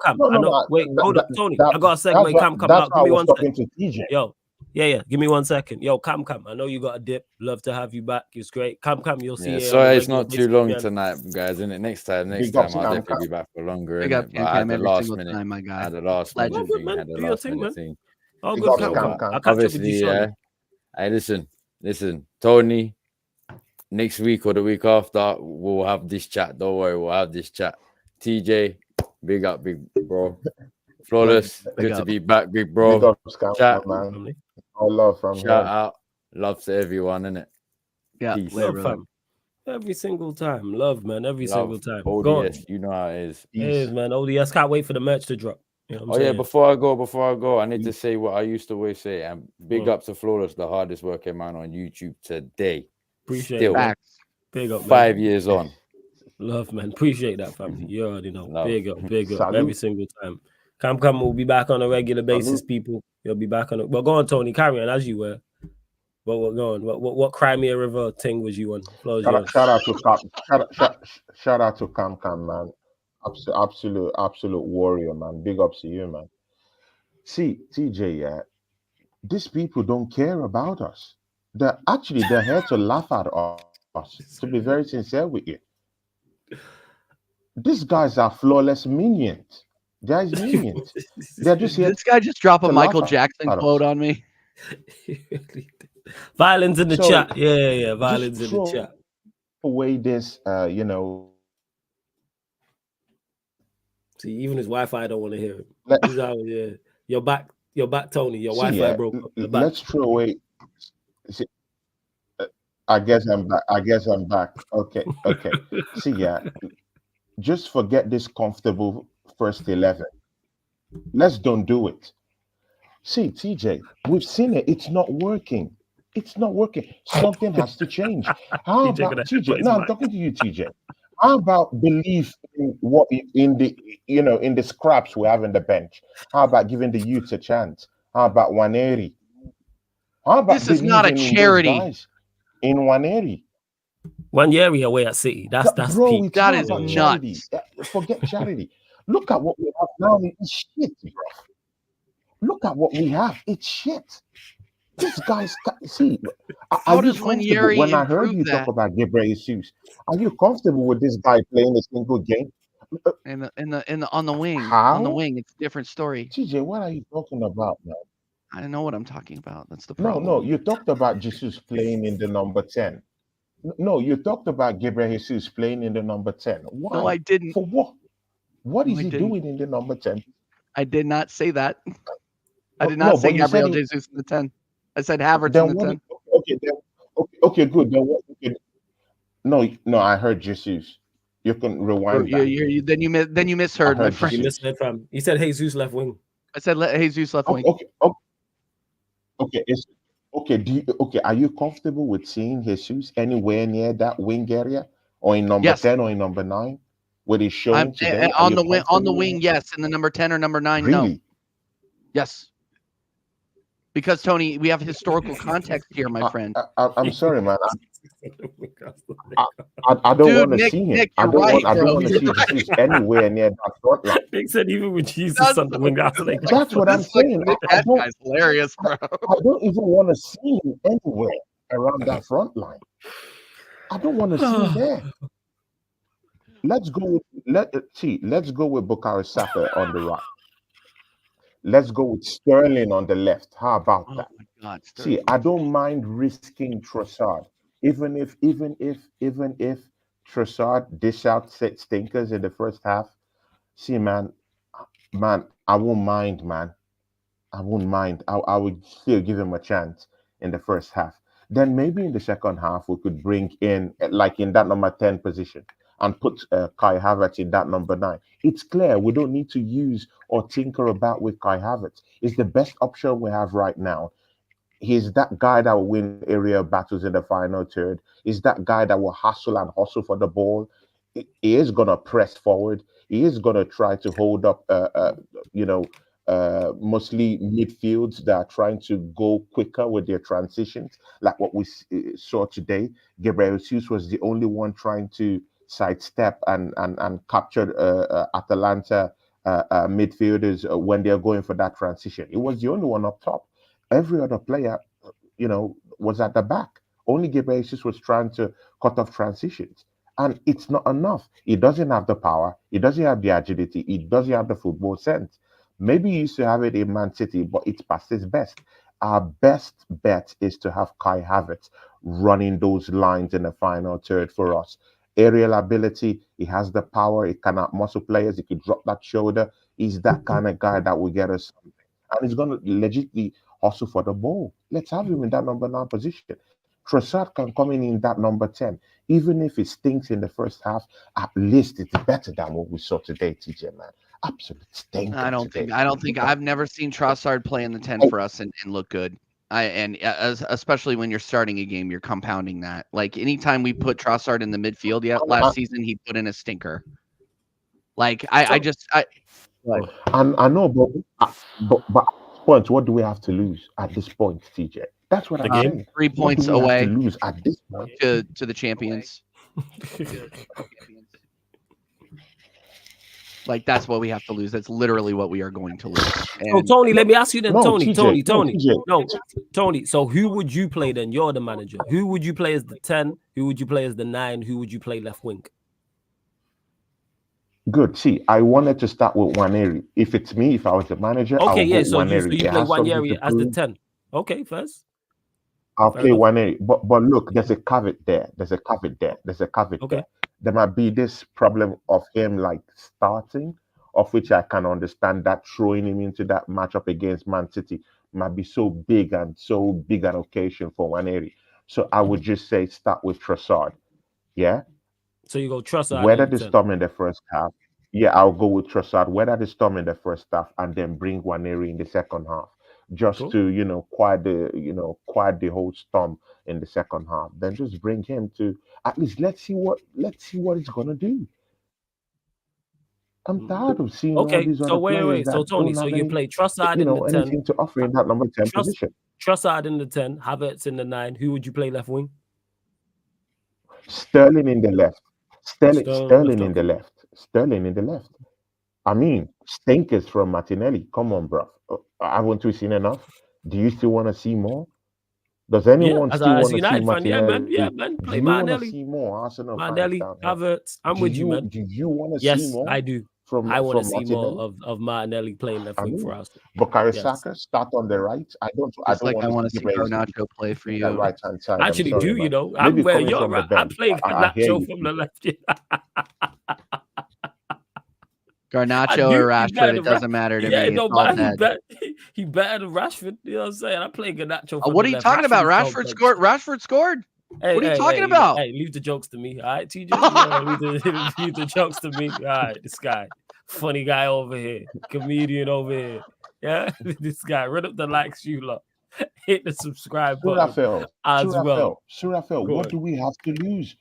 Wait, hold up, Tony. I got a segment. Cam. Give me 1 second. Yo, yeah. Give me 1 second. Yo, Cam. I know you got a dip. Love to have you back. It's great. Cam. You'll see. Sorry, it's not too long tonight, guys. Isn't it? Next time, I'll definitely be back for longer. I had the last minute. My guy. I had the last minute thing. All good, Cam. I'll catch up with you shortly. Hey, listen, Tony. Next week or the week after, we'll have this chat. Don't worry, we'll have this chat. TJ, big up, big bro. Flawless, Big good to up. be back, big Big bro. up, Scam, Chat, man. All love from shout here. out, love to everyone, innit? Yeah, Peace. later, Love, brother. fam. Every single time. Love, man. Every single Love, time. Go on. ODS, you know how it is. Hey, Peace. man. ODS, can't wait for the merch to drop. You know what I'm Oh yeah, saying? before I go, I need to say what I used to always say. And big up to Flawless, the hardest working man on YouTube today. Appreciate Still, it, man. Facts. Big up, man. 5 years on. Love, man. Appreciate that, family. You already know. Love. Big up, big up. Salute. Every single time. Cam will be back on a regular basis, Salute. people. He'll be back on it. Well, go on, Tony. Carry on as you were. But we're going. What Crimea River thing was you on? Floor's yours. Shout out to Cam. Shout out to Cam, man. Absolute warrior, man. Big ups to you, man. See, TJ, yeah, these people don't care about us. They're here to laugh at us. To be very sincere with you, these guys are flawless minions. Guys, minions. They're just here. This guy just dropped a to Michael laugh Jackson at us. quote on me. Violence in the So, chat. Yeah. Violence just in the throw chat. away this, See, even his Wi-Fi don't want to hear it. Let- This is how, yeah. You're back, Tony. Your See, Wi-Fi yeah, broke up. You're back. let's throw away. See, I guess I'm back. Okay. See, yeah, just forget this comfortable first 11. Let's don't do it. See, TJ, we've seen it. It's not working. Something has to change. How TJ about gonna TJ? put his No, I'm mic. talking to you, TJ. How about belief in what in the scraps we have in the bench? How about giving the youths a chance? How about Waneri? How about This is not a believing in those charity. guys in Waneri? 1 year away at City. That's Bro, peak. it's That not is about nuts. charity. Forget charity. Look at what we have now. It's shit, bro. Look at what we have. It's shit. These guys, see, How are you does comfortable? Wanyeri When I heard improve you that? talk about Gabriel Jesus, are you comfortable with this guy playing a single game? On the wing. How? On the wing, it's a different story. TJ, what are you talking about, man? I don't know what I'm talking about. That's the No, problem. you talked about Jesus playing in the number 10. No, you talked about Gabriel Jesus playing in the number 10. Why? No, I didn't. For what? What No, is I he didn't. doing in the number 10? I did not say that. I Oh, did not no, say but you said Gabriel he- Jesus in the 10. I said Havertz in Then the what? 10. Okay, good. Then what? Okay. No, I heard Jesus. You can rewind that. Then you misheard, my heard friend. You Jesus. missed it, fam. He said Jesus left wing. I said let Jesus left wing. Okay. Okay. Are you comfortable with seeing Jesus anywhere near that wing area, or in number Yes. 10 or in number 9? What he's showing today? On the wing, yes. In the number 10 or number 9, no. Really? Yes. Because Tony, we have historical context here, my friend. I'm sorry, man. I don't want to Nick, see him. Nick, I you're don't right, want bro. to see You're Jesus anywhere near that front line. Nick said even with Jesus That's on the wing, I was like, That's what I'm This fucking saying. Nick, that guy's hilarious, bro. I don't even want to see him anywhere around that front line. I don't want to see him there. Let's go with Bukayo Saka on the right. Let's go with Sterling on the left. How about Oh that? my God. See, I don't mind risking Trossard, even if Trossard dish out stinkers in the first half. See, man, I won't mind, man. I wouldn't mind. I would still give him a chance in the first half. Then maybe in the second half we could bring in like in that number 10 position and put Kai Havertz in that number 9. It's clear we don't need to use or tinker about with Kai Havertz. It's the best option we have right now. He's that guy that will win area battles in the final third. He's that guy that will hustle for the ball. He is gonna press forward. He is gonna try to hold up. Mostly midfields that are trying to go quicker with their transitions, like what we saw today. Gabriel Jesus was the only one trying to sidestep and capture Atalanta midfielders when they're going for that transition. It was the only one up top. Every other player, was at the back. Only Gabriel Jesus was trying to cut off transitions. And it's not enough. He doesn't have the power. He doesn't have the agility. He doesn't have the football sense. Maybe he used to have it in Man City, but it's past his best. our best bet is to have Kai Havertz running those lines in the final third for us. Aerial ability, he has the power, he can outmuscle players, he could drop that shoulder. He's that kind of guy that will get us something. And he's going to legitimately hustle for the ball. Let's have him in that number 9 position. Trossard can come in that number 10. Even if it stinks in the first half, at least it's better than what we saw today, TJ, man. Absolute stinker. I don't think I've never seen Trossard play in the 10 for us and look good. Especially when you're starting a game, you're compounding that. Like anytime we put Trossard in the midfield last season, he put in a stinker. Like I know, but at this point, what do we have to lose at this point, TJ? That's what I'm saying. 3 points away to lose at this point to the champions. Like that's what we have to lose. That's literally what we are going to lose. And Tony, let me ask you then, Tony. TJ. Tony. So who would you play then? You're the manager. Who would you play as the 10? Who would you play as the 9? Who would you play left wing? Good. See, I wanted to start with Nwaneri. If it's me, if I was the manager, okay, yeah. So Nwaneri. you play Nwaneri as the 10. Okay, first. I'll play Nwaneri. But look, there's a caveat there. There's a caveat there. There might be this problem of him like starting, of which I can understand that throwing him into that matchup against Man City might be so big an occasion for Nwaneri. So I would just say start with Trossard. Yeah. So you go Trossard. Whether they storm in the first half, I'll go with Trossard. Whether they storm in the first half and then bring Nwaneri in the second half, just to quiet the whole storm in the second half. Then just bring him to at least let's see what he's gonna do. I'm tired of seeing all these other players. So Tony, so you play Trossard in the 10. Anything to offer in that number 10 position. Trossard in the 10, Havertz in the 9. Who would you play left wing? Sterling in the left. Sterling in the left. I mean, stinkers from Martinelli. Come on, bro. Haven't we seen enough? Do you still want to see more? Does anyone still want to see Martinelli? Man. Do you want to see more Arsenal Martinelli, Havertz. I'm with you, man. Do you want to see more? Yes, I do. I want to see more of Martinelli playing left wing for Arsenal. Bukayo Saka start on the right. I don't want to see Garnacho play for you. Right hand side. I actually do, you know. I'm where you're right. I play Garnacho from the left. Garnacho or Rashford, it doesn't matter to me. It don't matter. He better than Rashford. You know what I'm saying? I play Garnacho. What are you talking about? Rashford scored. Hey, what are you talking about? Hey, leave the jokes to me. All right, TJ. Leave the jokes to me. All right, this guy. Funny guy over here. Comedian over here. Yeah, this guy. Run up the likes, you lot. Hit the subscribe button Surafel, what do we have to lose?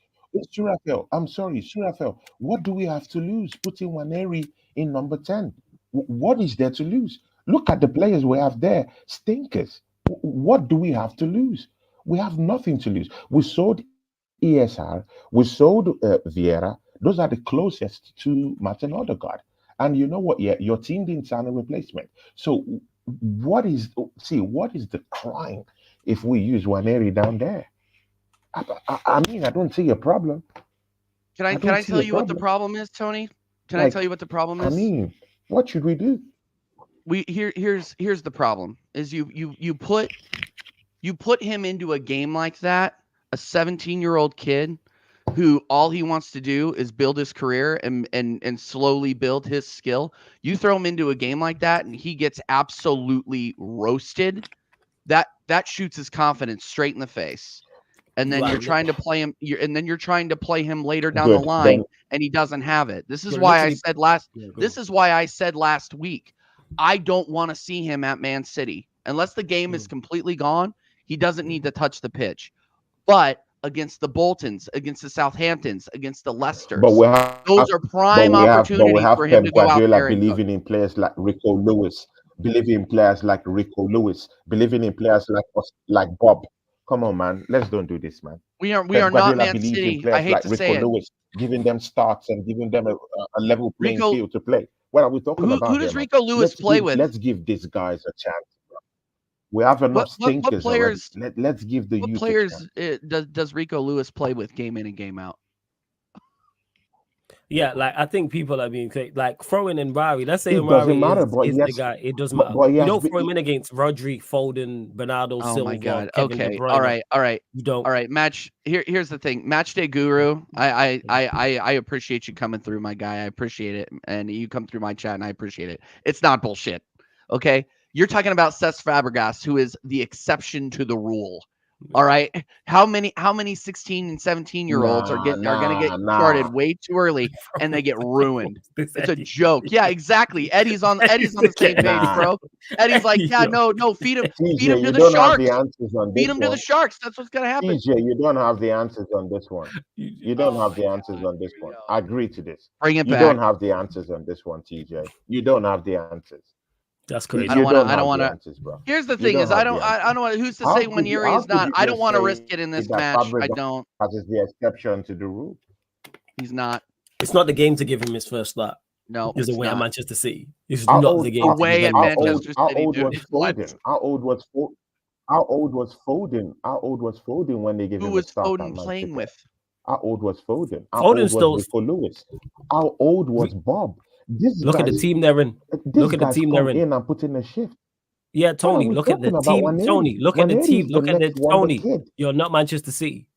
Surafel, I'm sorry, Surafel. What do we have to lose? Putting Nwaneri in number 10. What is there to lose? Look at the players we have there. Stinkers. What do we have to lose? We have nothing to lose. We sold ESR. We sold Vieira. Those are the closest to Martin Odegaard. And you know what? Yeah, your team didn't sign a replacement. So what is the crime if we use Nwaneri down there? I mean, I don't see a problem. Can I tell you what the problem is, Tony? I tell you what the problem is? I mean, what should we do? Here's the problem: is you put him into a game like that, a 17-year-old kid who all he wants to do is build his career and slowly build his skill. You throw him into a game like that, and he gets absolutely roasted. That shoots his confidence straight in the face. And then you're trying to play him. You're trying to play him later down the line, and he doesn't have it. This is why I said last week, I don't want to see him at Man City unless the game is completely gone. He doesn't need to touch the pitch. But against the Boltons, against the Southamptons, against the Leicesters, those are prime opportunities for him to go out there and believing in players like Rico Lewis, believing in players like like Bob. Come on, man. Let's don't do this, man. We are not Man City. I hate to say it. Lewis, giving them starts and giving them a level playing field to play. What are we talking about? Who does Rico Lewis play with? Let's give these guys a chance. Bro. We have enough stinkers. What players? Let's give the youth players does Rico Lewis play with game in and game out? Yeah, like I think people are being like throwing in Rari. Let's say It doesn't Rari matter, but is yes, the guy. It doesn't but, matter. but he You has don't been, throw him in against Rodri, Foden, Bernardo Oh my Silva, God. Kevin De Okay. Bruyne. All right. All right. You don't. All right. Here's the thing. Match day guru. I appreciate you coming through, my guy. I appreciate it. And you come through my chat and I appreciate it. It's not bullshit. Okay. You're talking about Cesc Fabregas, who is the exception to the rule. All right. How many 16 and 17-year-olds are going to get started way too early and they get ruined? It's a joke. Yeah, exactly. Eddie's on the same page, Nah. bro. Eddie's like, yeah, no, feed him TJ, to you the don't have Sharks. the answers on Feed this him to one. the Sharks. That's what's gonna happen. TJ, you don't have the answers on this one. You don't have the answers on this Here we one. go. I agree to this. Bring it You back. don't have the answers on this one, TJ. You don't have the answers. That's You crazy. I don't don't wanna- have the answers, bro. Here's the You thing: don't is I have don't the answers. know who's to How say could when you- Yuri how is could not. you I don't just want to say risk it in this that match. I Fabregas don't. is the exception to the rule? He's not. It's not the game to give him his first start. No, He's it's away at not. Manchester City. It's How not old- the game. how- to give Away him at his How first old? Manchester How City, old dude. was Foden? How old was Foden? How old was Foden? How old was Foden when they gave Who him a was start Foden at playing Manchester? with? How old was Foden? How Foden's old was still- Rico Lewis? How old was Bob? This Look at the guy's team they're in. This Look at the guy's team come they're in. in and put in a shift. Yeah, What are Tony. we Look at the talking about, team. Waneri? Tony, look at the Waneri's team. the Look at the next wonder Tony. kid. You're not Manchester City.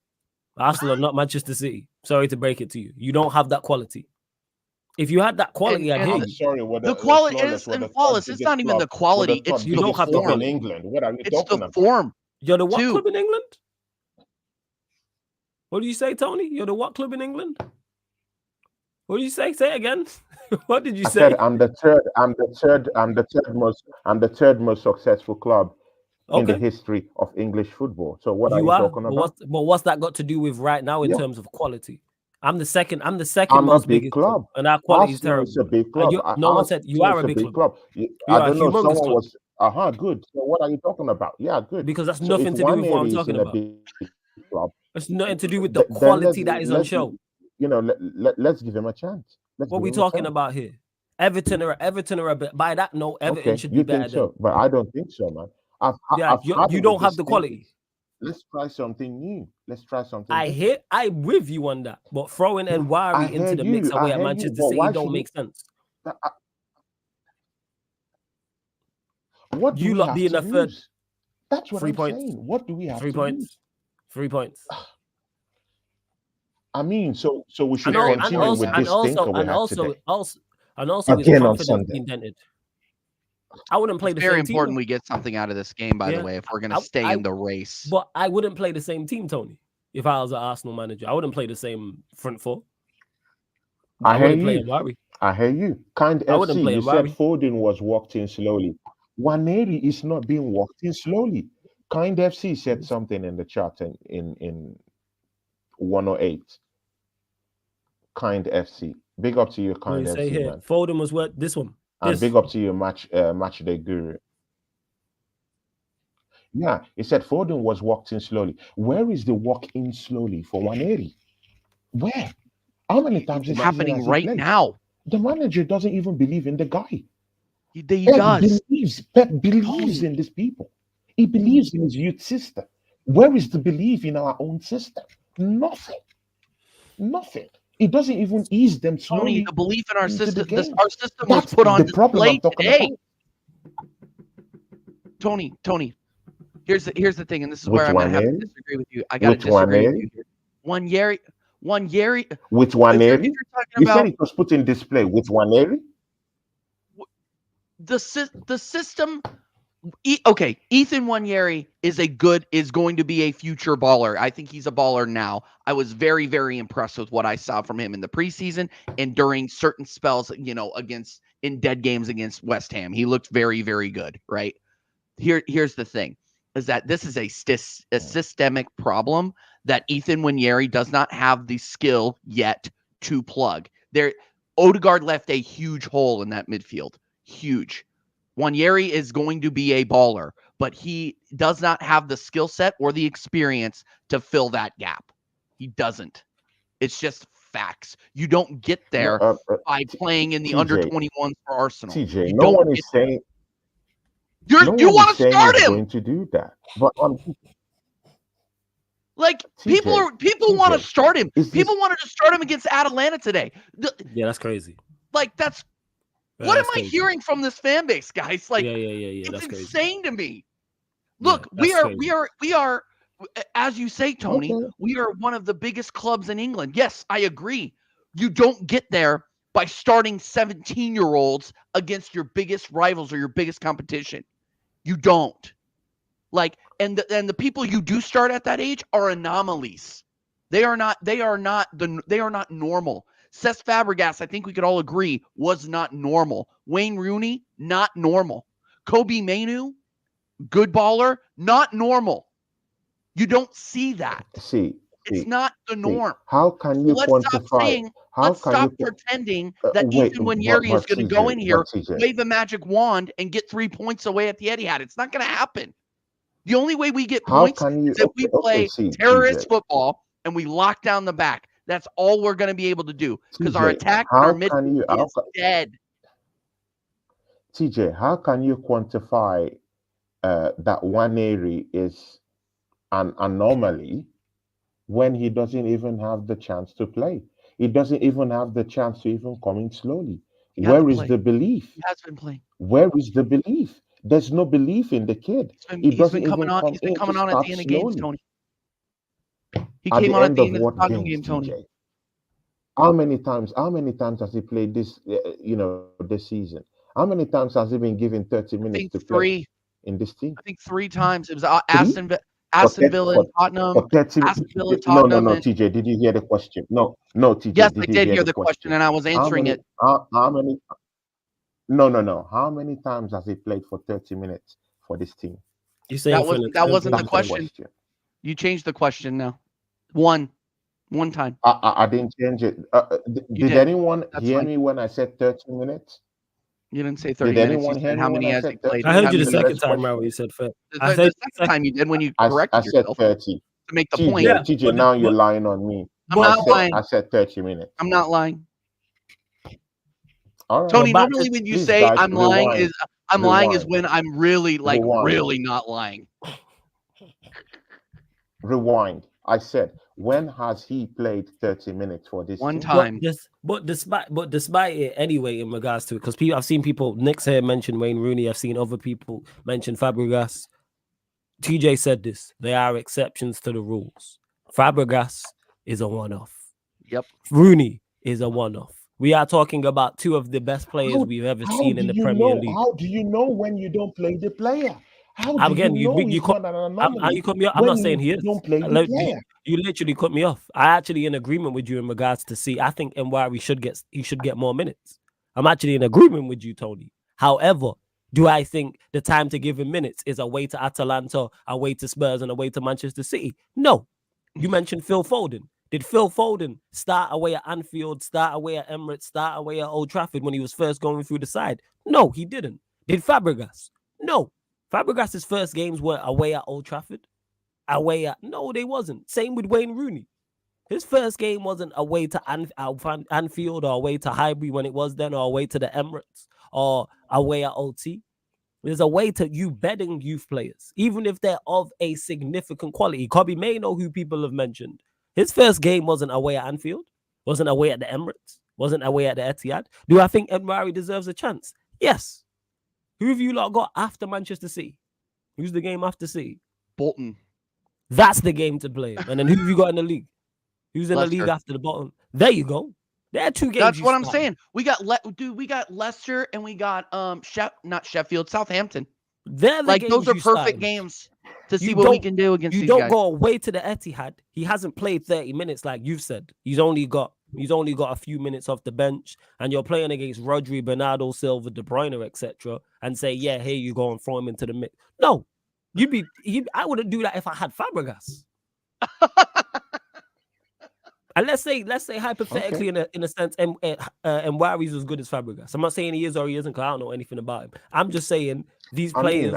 Arsenal are not Manchester City. Sorry to break it to you. You don't have that quality. If you had that quality, I'd and hear the- you. Sorry, The quality isn't flawless. It's not even the quality. It's You the don't have the form. in quality. England. What are you It's talking the about? form. You're the what Two. club in England? What do you say, Tony? You're the what club in England? What did you say? Say it again. What did you I say? said I'm the third most successful club in the Okay. history of English football. So what are You you are, talking about? but what's that got to do with right now in Yeah. terms of quality? I'm the second I'm a most big biggest club. and our quality is Arsenal terrible. is a big And club. no one said you are a big club. You- You I are a don't know. humongous Someone club. was good. So what are you talking about? Yeah, good. Because that's So nothing if to do with what I'm Waneri is talking in a about. big club, It's nothing to do with the then quality that is on let's show. let's give him a chance. Let's What give we him a talking chance. about here? Everton are a bit. By that note, Everton Okay, should you be better think so, but I don't think so, man. Yeah, I've had you it don't with have the the quality. States. Let's try something new. Let's try something. I'm with you on that, but throwing I Nwari hear into the mix you, away I at hear you, Manchester but City why don't should make sense. What do You we lot have being to a third- lose? That's what 3 I'm points. saying. What do we have 3 to points. lose? 3 points. I mean, so we should And al- continue and also with and this stinker also we and had also today. his Again on confidence Sunday. being dented. I wouldn't play It's the very same important team, we get something out of this game, by Yeah. the way, if we're going to stay in the race. but I wouldn't play the same team, Tony. If I was an Arsenal manager, I wouldn't play the same front four. I hear wouldn't play you. Nwari. I hear you. Kind I wouldn't FC, play you said Nwari. Foden was walked in slowly. Waneri is not being walked in slowly. Kind FC said something in the chat in 108. Kind FC. Big up to you, What do Kind you say FC, here? man. Foden was what? This one. And This. big up to you, match day guru. Yeah, he said Foden was walked in slowly. Where is the walk in slowly for Waneri? Where? How many times It's this season happening has he right played? now. The manager doesn't even believe in the guy. He Pep does. believes in these people. He believes in his youth system. Where is the belief in our own system? Nothing. Nothing. It doesn't even ease them Tony, slowly. the belief in our into the system, game. our system was That's put on the problem display I'm talking today. about. Tony, here's the thing, and this is Which where I'm gonna have to Waneri? disagree with you. I gotta Which disagree with Waneri? you here. One Yeri. With If you're Waneri? talking You said about it was put in display with Waneri? the system. Okay, Ethan Waneri is going to be a future baller. I think he's a baller now. I was very, very impressed with what I saw from him in the preseason and during certain spells, in dead games against West Ham. He looked very, very good, right? Here's the thing, is that this is a systemic problem that Ethan Waneri does not have the skill yet to plug. Odegaard left a huge hole in that midfield. Huge. Waneri is going to be a baller, but he does not have the skill set or the experience to fill that gap. He doesn't. It's just facts. You don't get there by playing in the under 21s for Arsenal. TJ, You no don't one get is saying there. You want to start he's him. going to do that. But Like TJ, people want to TJ, start him. is this People wanted to start him against Atalanta today. Yeah, that's crazy. Like that's Yeah, what am that's I crazy. hearing from this fan base, guys? Like Yeah. it's That's crazy. insane to me. Yeah, Look, that's crazy. we are, as you say, Tony, okay? we are one of the biggest clubs in England. Yes, I agree. You don't get there by starting 17-year-olds against your biggest rivals or your biggest competition. You don't. Like, and the people you do start at that age are anomalies. They are not normal. Cesc Fabregas, I think we could all agree, was not normal. Wayne Rooney, not normal. Kobe Mainu, good baller, not normal. You don't see that. See, It's not the norm. how can So you let's stop quantify? saying, How let's can stop you pretending that wait? Ethan Nwaneri is going to go in here, TJ, wave a magic wand, and get 3 points away at the Etihad. It's not going to happen. The only way we get how points can you? is if we play see, terrorist TJ, football and we lock down the back. That's all we're going to be able to do because our TJ, attack and our how can midfield you? is dead. TJ, how can you quantify that Nwaneri is an anomaly when he doesn't even have the chance to play? He doesn't even have the chance to even come in slowly. He had to Where is play. the belief? He has been playing. Where is the belief? There's no belief in the kid. He He's doesn't been coming even on. come He's been in to coming on at start the end of games, slowly. Tony. He At came the on at end the of end of the what Tottenham games, game, Tony. TJ? How many times? How many times has he played this? This season. How many times has he been given 30 I minutes think to play three. in this team? I think 3 times. It was Three Aston Villa and Tottenham. for 30 minutes. Aston Villa, No, Tottenham, and TJ. Did you hear the question? No, TJ. yes, I Did you did hear hear the the question, question? and I was How answering many? it. How many? No. How many times has he played for 30 minutes for this team? You're saying for an That wasn't the That's the question. You changed the question now. One time. I didn't change it. You Did did. anyone That's hear fine. me when I said 30 minutes? You didn't say 30 Did minutes. You anyone hear said me how when many I has he said played? 30 I heard How you the many second minutes? time around when you said fair. The second time you did when you corrected I said yourself 30. to make the TJ, point. Yeah, TJ, now you're lying on me. I'm not lying. I said 30 minutes. I'm not lying. All right. Tony, Well, back normally to- when you Please, say guys, I'm lying rewind. is when I'm really really not lying. Rewind. I said, when has he played 30 minutes for this One team? time. But despite it anyway, in regards to it, because I've seen people, Nick's here mention Wayne Rooney, I've seen other people mention Fabregas. TJ said this: there are exceptions to the rules. Fabregas is a one-off. Yep. Rooney is a one-off. We are talking about two of the best players we've ever seen in the Premier League. How do you know when you don't play the player? How do Again, you know you he's cut, not an anomaly? you cut me off. I'm not saying he is. Don't play the player. You literally cut me off. I actually in agreement with you in regards to see. I think Nwari should get more minutes. I'm actually in agreement with you, Tony. However, do I think the time to give him minutes is away to Atalanta, away to Spurs, and away to Manchester City? No. You mentioned Phil Foden. Did Phil Foden start away at Anfield, start away at Emirates, start away at Old Trafford when he was first going through the side? No, he didn't. Did Fabregas? No. Fabregas' first games were away at Old Trafford. No, they wasn't. Same with Wayne Rooney. His first game wasn't away to Anfield or away to Highbury when it was then, or away to the Emirates or away at OT. There's a way to you betting youth players, even if they're of a significant quality. Kobe may know who people have mentioned. His first game wasn't away at Anfield, wasn't away at the Emirates, wasn't away at the Etihad. Do I think Nwari deserves a chance? Yes. Who have you lot got after Manchester City? Who's the game after City? Bolton. That's the game to play. And then who have you got in the league? Who's in the league after the bottom? There you go. There are 2 games. That's what I'm saying. We got Leicester and we got not Sheffield, Southampton. They're the games those are perfect started. games to see what we can do against these guys. You don't go away to the Etihad. He hasn't played 30 minutes like you've said. He's only got a few minutes off the bench, and you're playing against Rodri, Bernardo Silva, De Bruyne, etc. and say, yeah, here you go and throw him into the mix. No. I wouldn't do that if I had Fabregas. And let's say hypothetically, in a sense, and Wari's as good as Fabregas. I'm not saying he is or he isn't, because I don't know anything about him. I'm just saying these players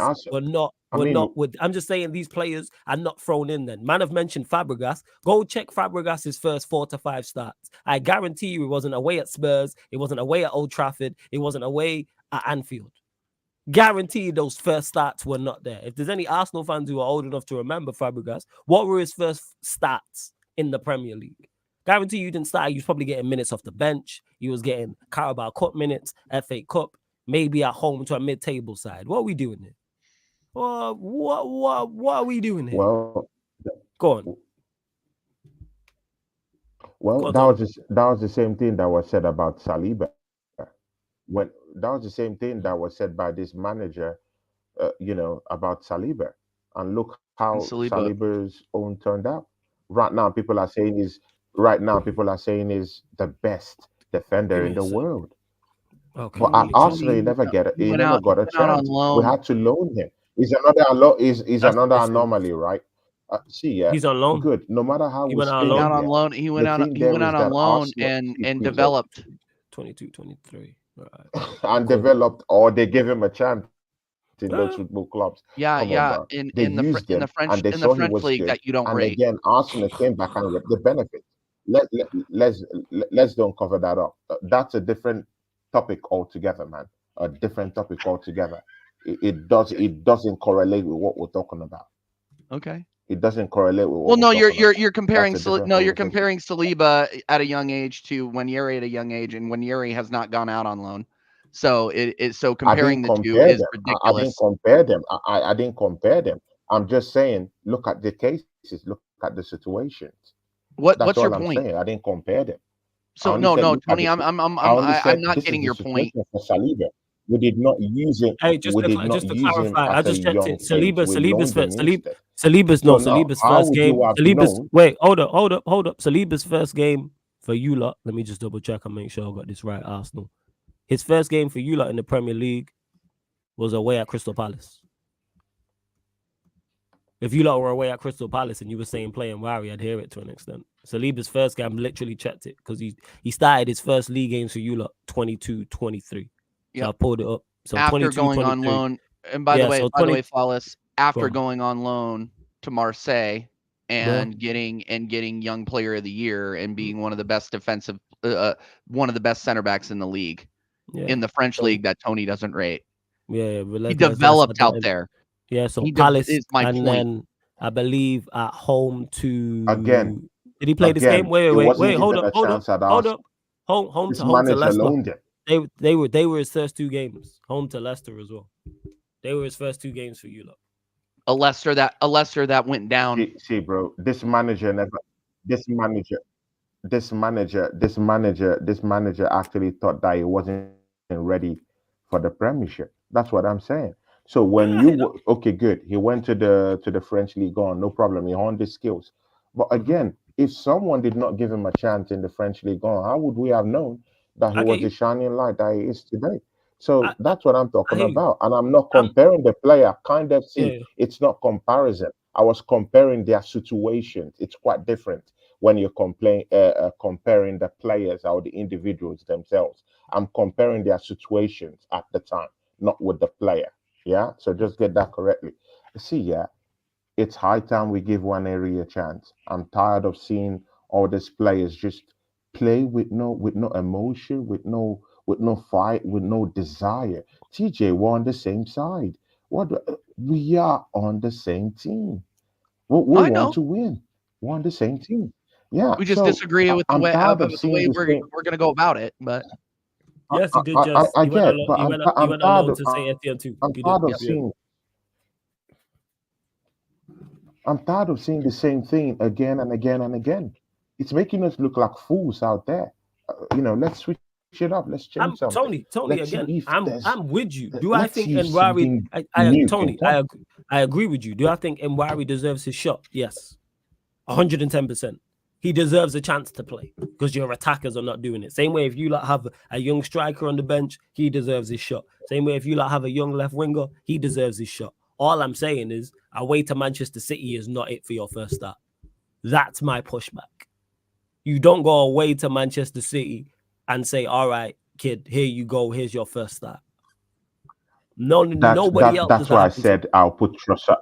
I'm just saying these players are not thrown in. Then man have mentioned Fabregas. Go check Fabregas's first 4 to 5 starts. I guarantee you, it wasn't away at Spurs. It wasn't away at Old Trafford. It wasn't away at Anfield. Guaranteed those first stats were not there. If there's any Arsenal fans who are old enough to remember Fabregas, what were his first stats in the Premier League? Guarantee you didn't start. He was probably getting minutes off the bench. He was getting Carabao Cup minutes, FA Cup, maybe at home to a mid-table side. What are we doing here? What are we doing here? Well, Go on. well, Go on, that Tony. that was the same thing that was said about Saliba. When that was the same thing that was said by this manager, about Saliba. And look And how Saliba, Saliba's own turned out. Right now, people are saying is the best Give defender me in a the sec. world. Okay, But at really, Arsenal, Tony. he never got a he went out on chance. We loan. had to loan him. He's That's the another issue. anomaly, right? See, yeah, He's on loan. good. No matter how He we went out He on went spin out it, loan. on yeah. loan. The thing He there went is out on that loan Arsenal, and developed. 22, 23. All right. and Cool. developed, or they gave him a chance in those Yeah. football clubs. Yeah, Come on, yeah. bro. They In the used him and they In the saw he French was league good. that you don't And rate. again, Arsenal came back and reaped the benefit. Let's don't cover that up. That's a different topic altogether, man. A different topic altogether. It doesn't correlate with what we're talking about. Okay. It doesn't correlate with Well, what no, we're talking about. you're comparing That's a different you're conversation. comparing Saliba at a young age to Wanyeri at a young age, and Wanyeri has not gone out on loan. So so I comparing didn't the two compare is them. I didn't ridiculous. compare them. I didn't compare them. I'm just saying, look at the cases, look at the situations. That's all What's your I'm point? saying. I didn't compare them. I So only said no, look at Tony, I only I'm said not this is getting the your point. situation for Saliba. We did not use him. Hey, We did not just to use him clarify, I at a just checked young it. age. We Saliba's loaned him first. instead. Saliba's How first would you game. have Saliba's known? wait, hold up. Saliba's first game for you lot. Let me just double check and make sure I got this right. Arsenal. His first game for you lot in the Premier League was away at Crystal Palace. If you lot were away at Crystal Palace and you were saying playing Wari, I'd hear it to an extent. Saliba's first game, literally checked it because he started his first league games for you lot 22-23. So Yep. I pulled it up. So After 22-23. going on loan, and by Yeah, the way, so 20 Flawless, Go after on. going on loan to Marseille Well, and getting young player of the year and being one of the best one of the best center backs in the league yeah. in the French So league that Tony doesn't rate. yeah, but He let's developed add out that in. there. Yeah, so He Palace is my and point. then I believe at home Again, to did he play this game? he wasn't Hold given up, a chance at hold Arsenal. up. Home This to manager Leicester. loaned him. They were his first two games. Home to Leicester as well. They were his first two games for you lot. A Leicester that went down. See, bro, this manager actually thought that he wasn't ready for the Premiership. That's what I'm saying. So when Yeah, I hear that. okay, good, he went to the French league on, no problem. He honed his skills. But again, if someone did not give him a chance in the French league on, how would we have known that he I get was the you. shining light that he is today? So I, that's what I'm I talking hear you. about. And I'm not I'm comparing the player. Kind of yeah, see, it's not comparison. I was comparing their situations. It's quite different when you're comparing the players or the individuals themselves. I'm comparing their situations at the time, not with the player. Yeah. So just get that correctly. See, yeah, it's high time we give one area a chance. I'm tired of seeing all these players just play with no emotion, with no fight, with no desire. TJ, we're on the same side. We are on the same team. We I want know. to win. We're on the same team. Yeah. We just So disagree with I'm tired of the way seeing the same. we're going to go about it, but yes, he did just I he went get, alone. but He I'm went tired alone of to say Etienne too. I'm He did. tired of Yep. seeing the same thing again and again and again. It's making us look like fools out there. Let's switch it up. Let's change I'm something. Tony Let's see again. if I'm with you. Do I let's think see if Enwari something I new can Tony, come. I agree with you. Do I think Enwari deserves his shot? Yes. 110%. He deserves a chance to play because your attackers are not doing it. Same way if you like have a young striker on the bench, he deserves his shot. Same way if you like have a young left winger, he deserves his shot. All I'm saying is away to Manchester City is not it for your first start. That's my pushback. You don't go away to Manchester City and say, all right, kid, here you go. Here's your first start. Nobody else That's does that why I happen to. said I'll put Trossard.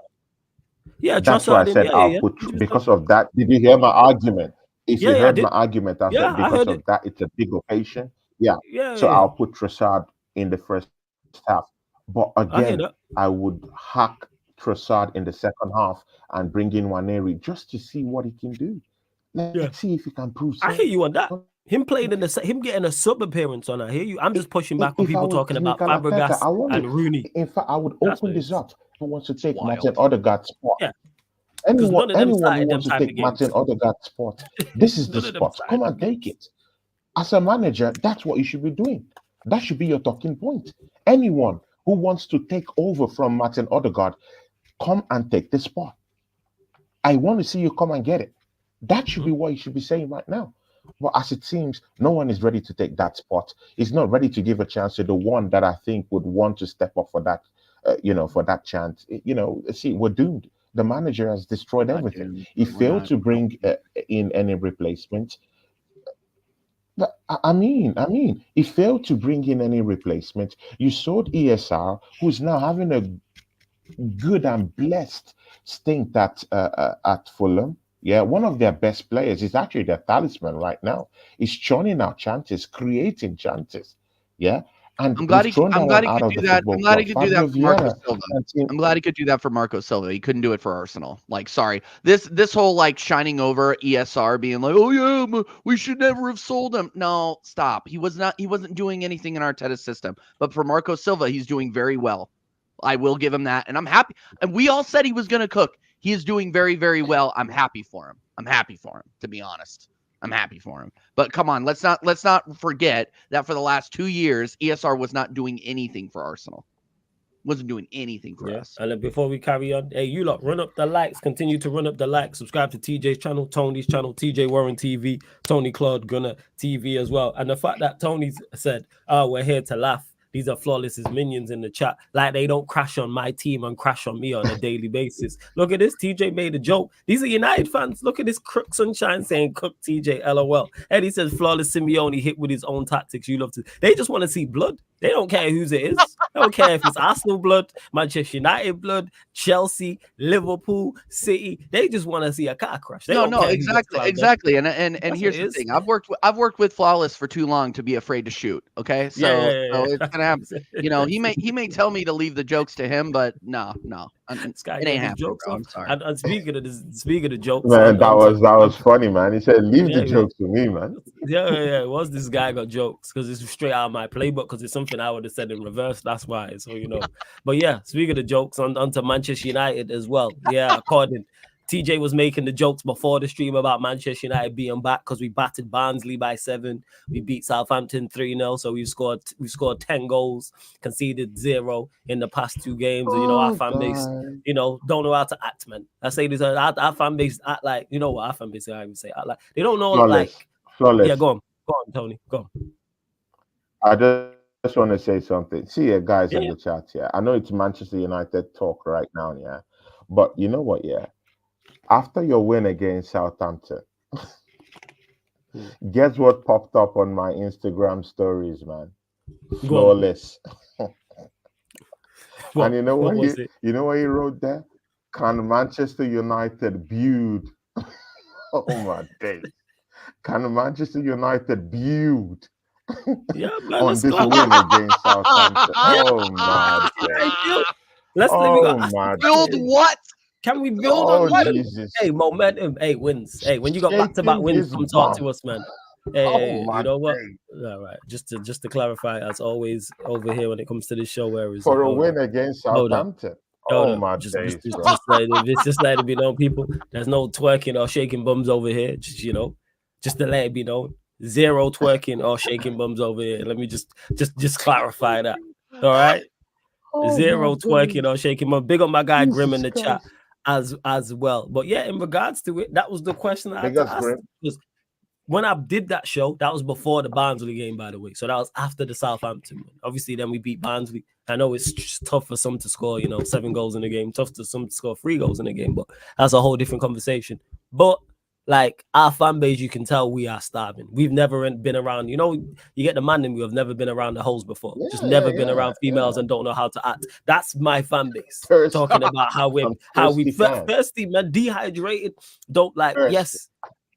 Yeah, That's why I Trossard in. said I'll Yeah. put because of that. Did you hear my argument? If you I heard did. my argument, I Yeah, said I because heard of it. that, it's a big occasion. Yeah. Yeah, So yeah. I'll put Trossard in the first half. But I hear again, that. I would hack Trossard in the second half and bring in Waneri just to see what he can do. Let's Yeah. see if he can prove I something. hear you on that. Him playing in him getting a sub appearance on. I hear you. I'm just pushing back on If I people was talking about Mikel Arteta, Fabregas I want and to. Rooney. In fact, I would That's open what it this is. up. Who wants to It's take Martin wild. Odegaard's spot? Yeah, because none of them Anyone who started them wants to type of take games. Martin Odegaard's spot, this is the None of them spot. started Come them and take games. it. As a manager, that's what you should be doing. That should be your talking point. Anyone who wants to take over from Martin Odegaard, come and take the spot. I want to see you come and get it. That should be what you should be saying right now. But as it seems, no one is ready to take that spot. He's not ready to give a chance to the one that I think would want to step up for that, for that chance. See, we're doomed. The manager has destroyed Not everything. doomed, He but we're failed not. to bring in any replacement. But he failed to bring in any replacement. You sold ESR, who's now having a good and blessed stint at Fulham. Yeah, one of their best players is actually their talisman right now. He's churning out chances, creating chances. Yeah, and we've thrown that I'm glad one he out could of do the that. football I'm glad he club. could do that Fabio for Marco Vieira Silva. and team. I'm glad he could do that for Marco Silva. He couldn't do it for Arsenal. Like, sorry, this whole like shining over ESR, being like, oh yeah, we should never have sold him. No, stop. He wasn't doing anything in Arteta's system. But for Marco Silva, he's doing very well. I will give him that, and I'm happy. And we all said he was going to cook. He is doing very, very well. I'm happy for him. To be honest. I'm happy for him. But come on, let's not forget that for the last 2 years, ESR was not doing anything for Arsenal. Wasn't doing anything for us. And then before we carry on, hey, you lot, run up the likes. Continue to run up the likes. Subscribe to TJ's channel, Tony's channel, TJ Warren TV, Tony Claude Gunner TV as well. And the fact that Tony said, "Oh, we're here to laugh." These are flawless as minions in the chat. Like they don't crash on my team and crash on me on a daily basis. Look at this. TJ made a joke. These are United fans. Look at this crook sunshine saying cook TJ LOL. Eddie says flawless Simeone hit with his own tactics. You love to. They just want to see blood. They don't care whose it is. They don't care if it's Arsenal blood, Manchester United blood, Chelsea, Liverpool, City. They just want to see a car crash. They don't care exactly. And here's the thing. I've worked with Flawless for too long to be afraid to shoot. Okay, so it's gonna happen. He may tell me to leave the jokes to him, but no, it ain't happening. Bro. I'm sorry. And speaking of jokes, man, that was funny, man. He said, "Leave the jokes to me, man." Yeah. It was this guy got jokes because it's straight out of my playbook because it's something I would have said in reverse. That's why. So But yeah, speaking of jokes, onto Manchester United as well. Yeah, according. TJ was making the jokes before the stream about Manchester United being back because we battered Barnsley by 7. We beat Southampton 3-0. So we've scored 10 goals, conceded 0 in the past 2 games. And our fan base, don't know how to act, man. I say this, our fan base act like, what our fan base, I even say act like. They don't know flawless. Yeah, go on, Tony. Go on. I just want to say something. See you guys in the chat here. I know it's Manchester United talk right now, yeah. But you know what, yeah? After your win against Southampton, guess what popped up on my Instagram stories, man? Flawless. And you know what he wrote there? Can Manchester United build? Oh my days. Can Manchester United build on this win against Southampton? Oh my God. Build what? Can we build on what? Jesus. Hey, momentum. Hey, wins. Hey, when you got back-to-back wins, come talk to us, man. Hey, you know what? All right. Just to clarify, as always, over here when it comes to this show, where is for a win against Southampton? Just let it be known, people. There's no twerking or shaking bums over here. Just to let it be known. 0 twerking or shaking bums over here. Let me just clarify that. All right. 0 twerking or shaking bums. Big up my guy Grim in the chat as well. But yeah, in regards to it, that was the question I had to ask. When I did that show, that was before the Barnsley game, by the way. So that was after the Southampton one. Obviously, then we beat Barnsley. I know it's just tough for some to score, 7 goals in a game. Tough for some to score 3 goals in a game. But that's a whole different conversation. But like our fan base, you can tell we are starving. We've never been around. You get the man in me. We've never been around the hoes before. Just never been around females and don't know how to act. That's my fan base. Talking about how we thirsty, man, dehydrated. Don't like yes.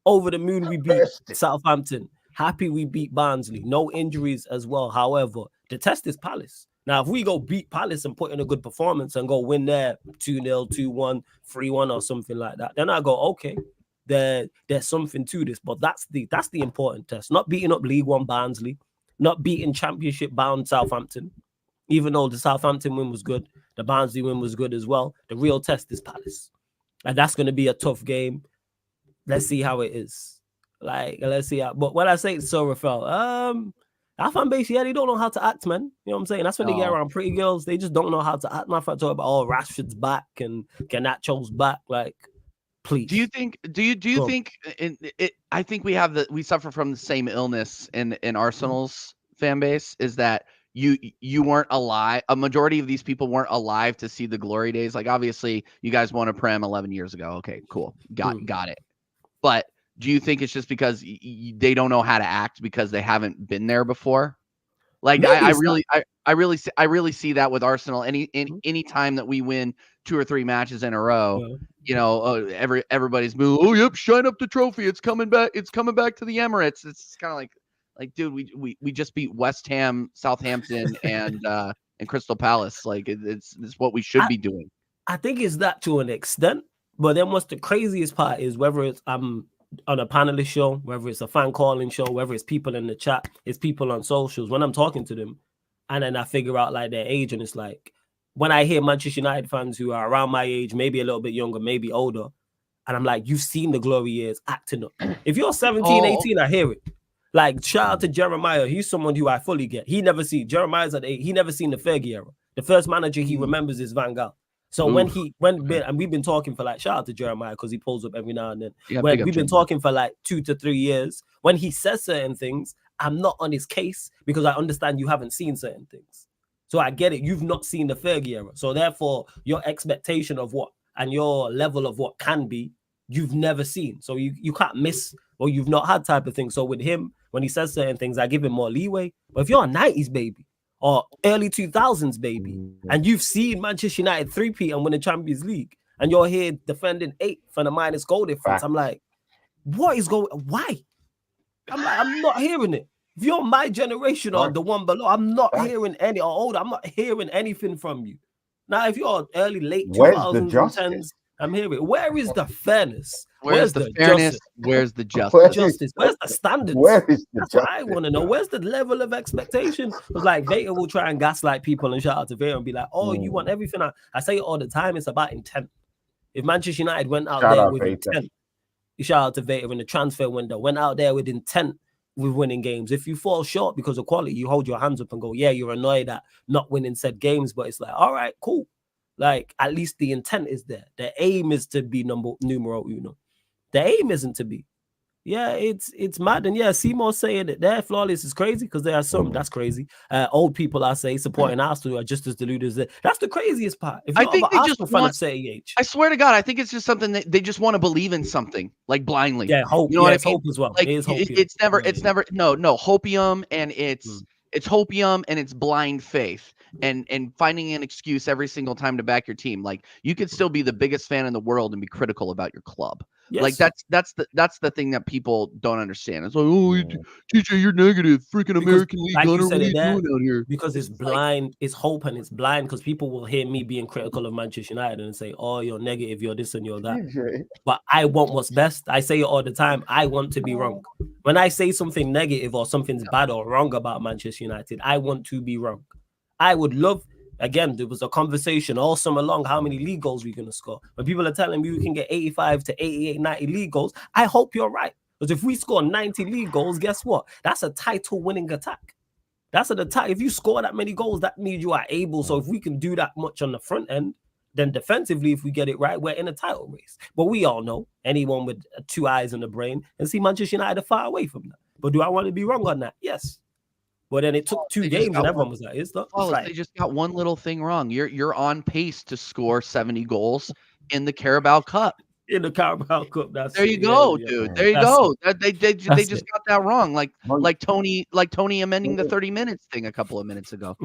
Over the moon, we beat Southampton. Happy we beat Barnsley. No injuries as well. However, The test is Palace. Now, if we go beat Palace and put in a good performance and go win there 2-0, 2-1, 3-1 or something like that, then I go, okay, there's something to this. But that's the important test. Not beating up League One Barnsley, not beating Championship bound Southampton, even though the Southampton win was good, the Barnsley win was good as well. The real test is Palace. And that's going to be a tough game. Let's see how it is. Let's see how. But when I say so, Rafael, our fan base, they don't know how to act, man. You know what I'm saying? That's when they get around pretty girls. They just don't know how to act. My friend talk about, Rashford's back and Garnacho's back. Like, please. Do you think? Think? I think we suffer from the same illness in Arsenal's fan base. Is that you weren't alive? A majority of these people weren't alive to see the glory days. Like, obviously, you guys won a Prem 11 years ago. Okay, cool, got it. But do you think it's just because they don't know how to act because they haven't been there before? Like, I really see that with Arsenal. Any time that we win 2 or 3 matches in a row, everybody's moving. Oh, yep, shine up the trophy. It's coming back. It's coming back to the Emirates. It's kind of like, dude, we just beat West Ham, Southampton, and Crystal Palace. Like, it's what we should be doing. I think it's that to an extent. But then what's the craziest part is whether it's on a panelist show, whether it's a fan calling show, whether it's people in the chat, it's people on socials, when I'm talking to them, and then I figure out like their age, and it's like when I hear Manchester United fans who are around my age, maybe a little bit younger, maybe older, and I'm like, you've seen the glory years acting up. If you're 17, 18, I hear it. Like, shout out to Jeremiah. He's someone who I fully get. Jeremiah's at 8. He never seen the Fergie era. The first manager he remembers is Van Gaal. So and we've been talking for shout out to Jeremiah because he pulls up every now and then. Yeah, we've been talking for 2 to 3 years. When he says certain things, I'm not on his case because I understand you haven't seen certain things. So I get it. You've not seen the Fergie era. So therefore, your expectation of what and your level of what can be, you've never seen. So you can't miss or you've not had type of thing. So with him, when he says certain things, I give him more leeway. But if you're a 90s baby, or early 2000s, baby, and you've seen Manchester United 3-peat and win the Champions League, and you're here defending 8 for the minus goal difference, I'm like, what is going? Why? I'm not hearing it. If you're my generation or the one below, I'm not hearing any, or older, I'm not hearing anything from you. Now, if you're early, late 2010s, I'm hearing. Where is the fairness? Where's the fairness? Where's the justice? Where's the standards? Where is the justice? I want to know. Where's the level of expectation? Because Vader will try and gaslight people and shout out to Vader and be like, "Oh, you want everything." I say it all the time. It's about intent. If Manchester United went out there with intent, you shout out to Vader in the transfer window. Went out there with intent with winning games. If you fall short because of quality, you hold your hands up and go, "Yeah, you're annoyed at not winning said games," but it's like, all right, cool. Like, at least the intent is there. The aim is to be numero uno. The aim isn't to be. Yeah, it's mad. And yeah, Seymour saying that they're flawless is crazy because there are some, that's crazy. Old people, I say, supporting Arsenal are just as deluded as that. That's the craziest part. If you're I think they Arsenal just want, age. I swear to God, I think it's just something that they just want to believe in something, like blindly. Yeah, hope. You know what I mean? Hope as well. Like, it's never, hopium, and it's hopium and it's blind faith. And finding an excuse every single time to back your team. Like, you could still be the biggest fan in the world and be critical about your club. Yes. Like, that's the thing that people don't understand. It's like, TJ, you're negative. Freaking American League Gunner, what are you doing out here? Because it's blind, it's hope, and it's blind. Because people will hear me being critical of Manchester United and say, "Oh, you're negative, you're this and you're that." TJ. But I want what's best. I say it all the time. I want to be wrong. When I say something negative or something's bad or wrong about Manchester United, I want to be wrong. I would love, again, there was a conversation all summer long, how many league goals we're going to score. When people are telling me we can get 85 to 88, 90 league goals, I hope you're right. Because if we score 90 league goals, guess what? That's a title-winning attack. That's an attack. If you score that many goals, that means you are able. So if we can do that much on the front end, then defensively, if we get it right, we're in a title race. But we all know, anyone with 2 eyes in the brain, and see Manchester United far away from that. But do I want to be wrong on that? Yes. But then it took 2 games and everyone was like, it's not. They just got one little thing wrong. You're on pace to score 70 goals in the Carabao Cup. In the Carabao Cup. There you go, dude. There you go. They just got that wrong. Like Tony amending the 30 minutes thing a couple of minutes ago.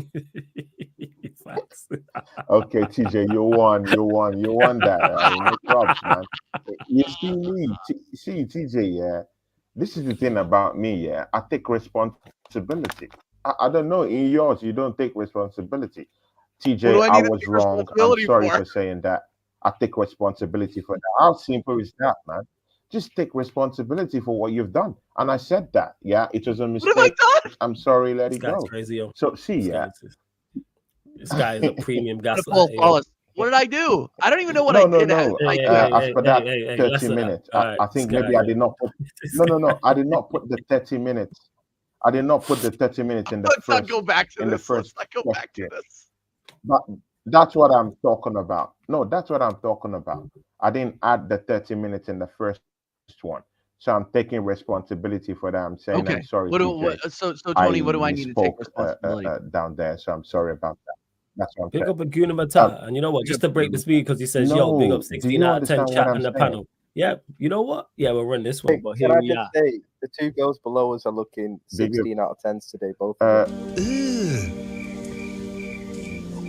Okay, TJ, you won that. No props, man. You see me, TJ, yeah. This is the thing about me, yeah. I take responsibility. I don't know. In yours, you don't take responsibility. What do TJ, I I need to was take wrong. I'm responsibility sorry for? for saying that. I take responsibility for that. How simple is that, man? Just take responsibility for what you've done. And I said that. Yeah, it was a What have I mistake. done? I'm sorry, let This it guy's go. crazy, yo. So see, This yeah. guy is, this guy is a premium Paul gaslighter, yo. Wallace. What did I do? I don't even know what I No, no, did. How no. did I do it? As per that Hey, 30 listen. minutes, All right, I this think guy, maybe I yo. did not put. This No, no, guy. no. I did not put the 30 minutes. I did not put the 30 minutes in the Let's not first go back to in the this. Let's first not go back to question. this. But that's what I'm talking about. No, that's what I'm talking about. I didn't add the 30 minutes in the first one. So I'm taking responsibility for that. I'm saying I'm Okay. sorry, TJ. So I Tony, what do I need to take misspoke responsibility for? down there. So I'm sorry about that. That's what I'm Pick saying. up a Guna Um, Matata. And you know what? Pick Just up to a break the Guna speed, because he says, yo, big up no, do 16 you out of 10 understand what chat I'm in the saying? panel. Yeah, you know what? Yeah, we'll run this one, Hey, but can here I we just are. say the two girls below us are looking Big 16 out of 10s today, both of them.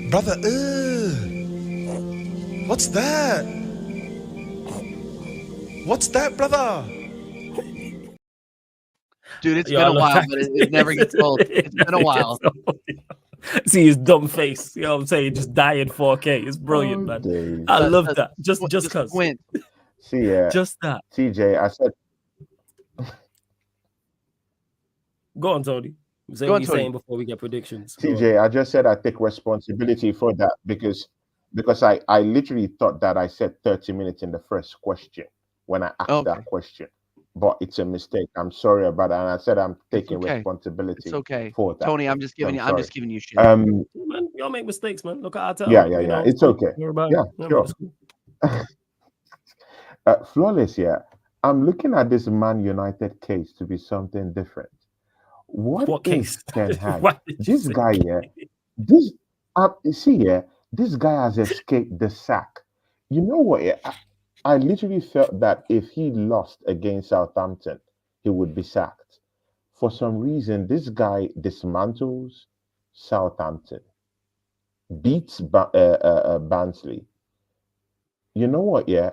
Brother, what's that? What's that, brother? Dude, it's Yo, been I a love while, that. but it never gets old. It's been a while. See his dumb face. You know what I'm saying? Just die in 4K. It's brilliant, man. days. I love The that. Just the cause. squint. See, Just that. TJ, I said Go on, Tony. Say Go what on, you're Tony. saying before we get predictions. Go on. TJ, I just said I take responsibility for that because I literally thought that I said 30 minutes in the first question when I asked Okay. that question. But it's a mistake. I'm sorry about that. And I said I'm It's taking okay. responsibility It's okay. for that. Tony, I'm just So giving I'm you sorry. giving you shit. Um Man, y'all make mistakes, man. Look at Arteta. yeah, You know, it's okay. You're about Yeah, man, sure. it's cool. Flawless, yeah. I'm looking at this Man United case to be something different. What What is case? Ten Hag? Why did you This say guy, yeah, this you see, yeah, this guy has escaped the sack. You know what? Yeah, I literally felt that if he lost against Southampton, he would be sacked. For some reason, this guy dismantles Southampton, beats Barnsley. You know what? Yeah,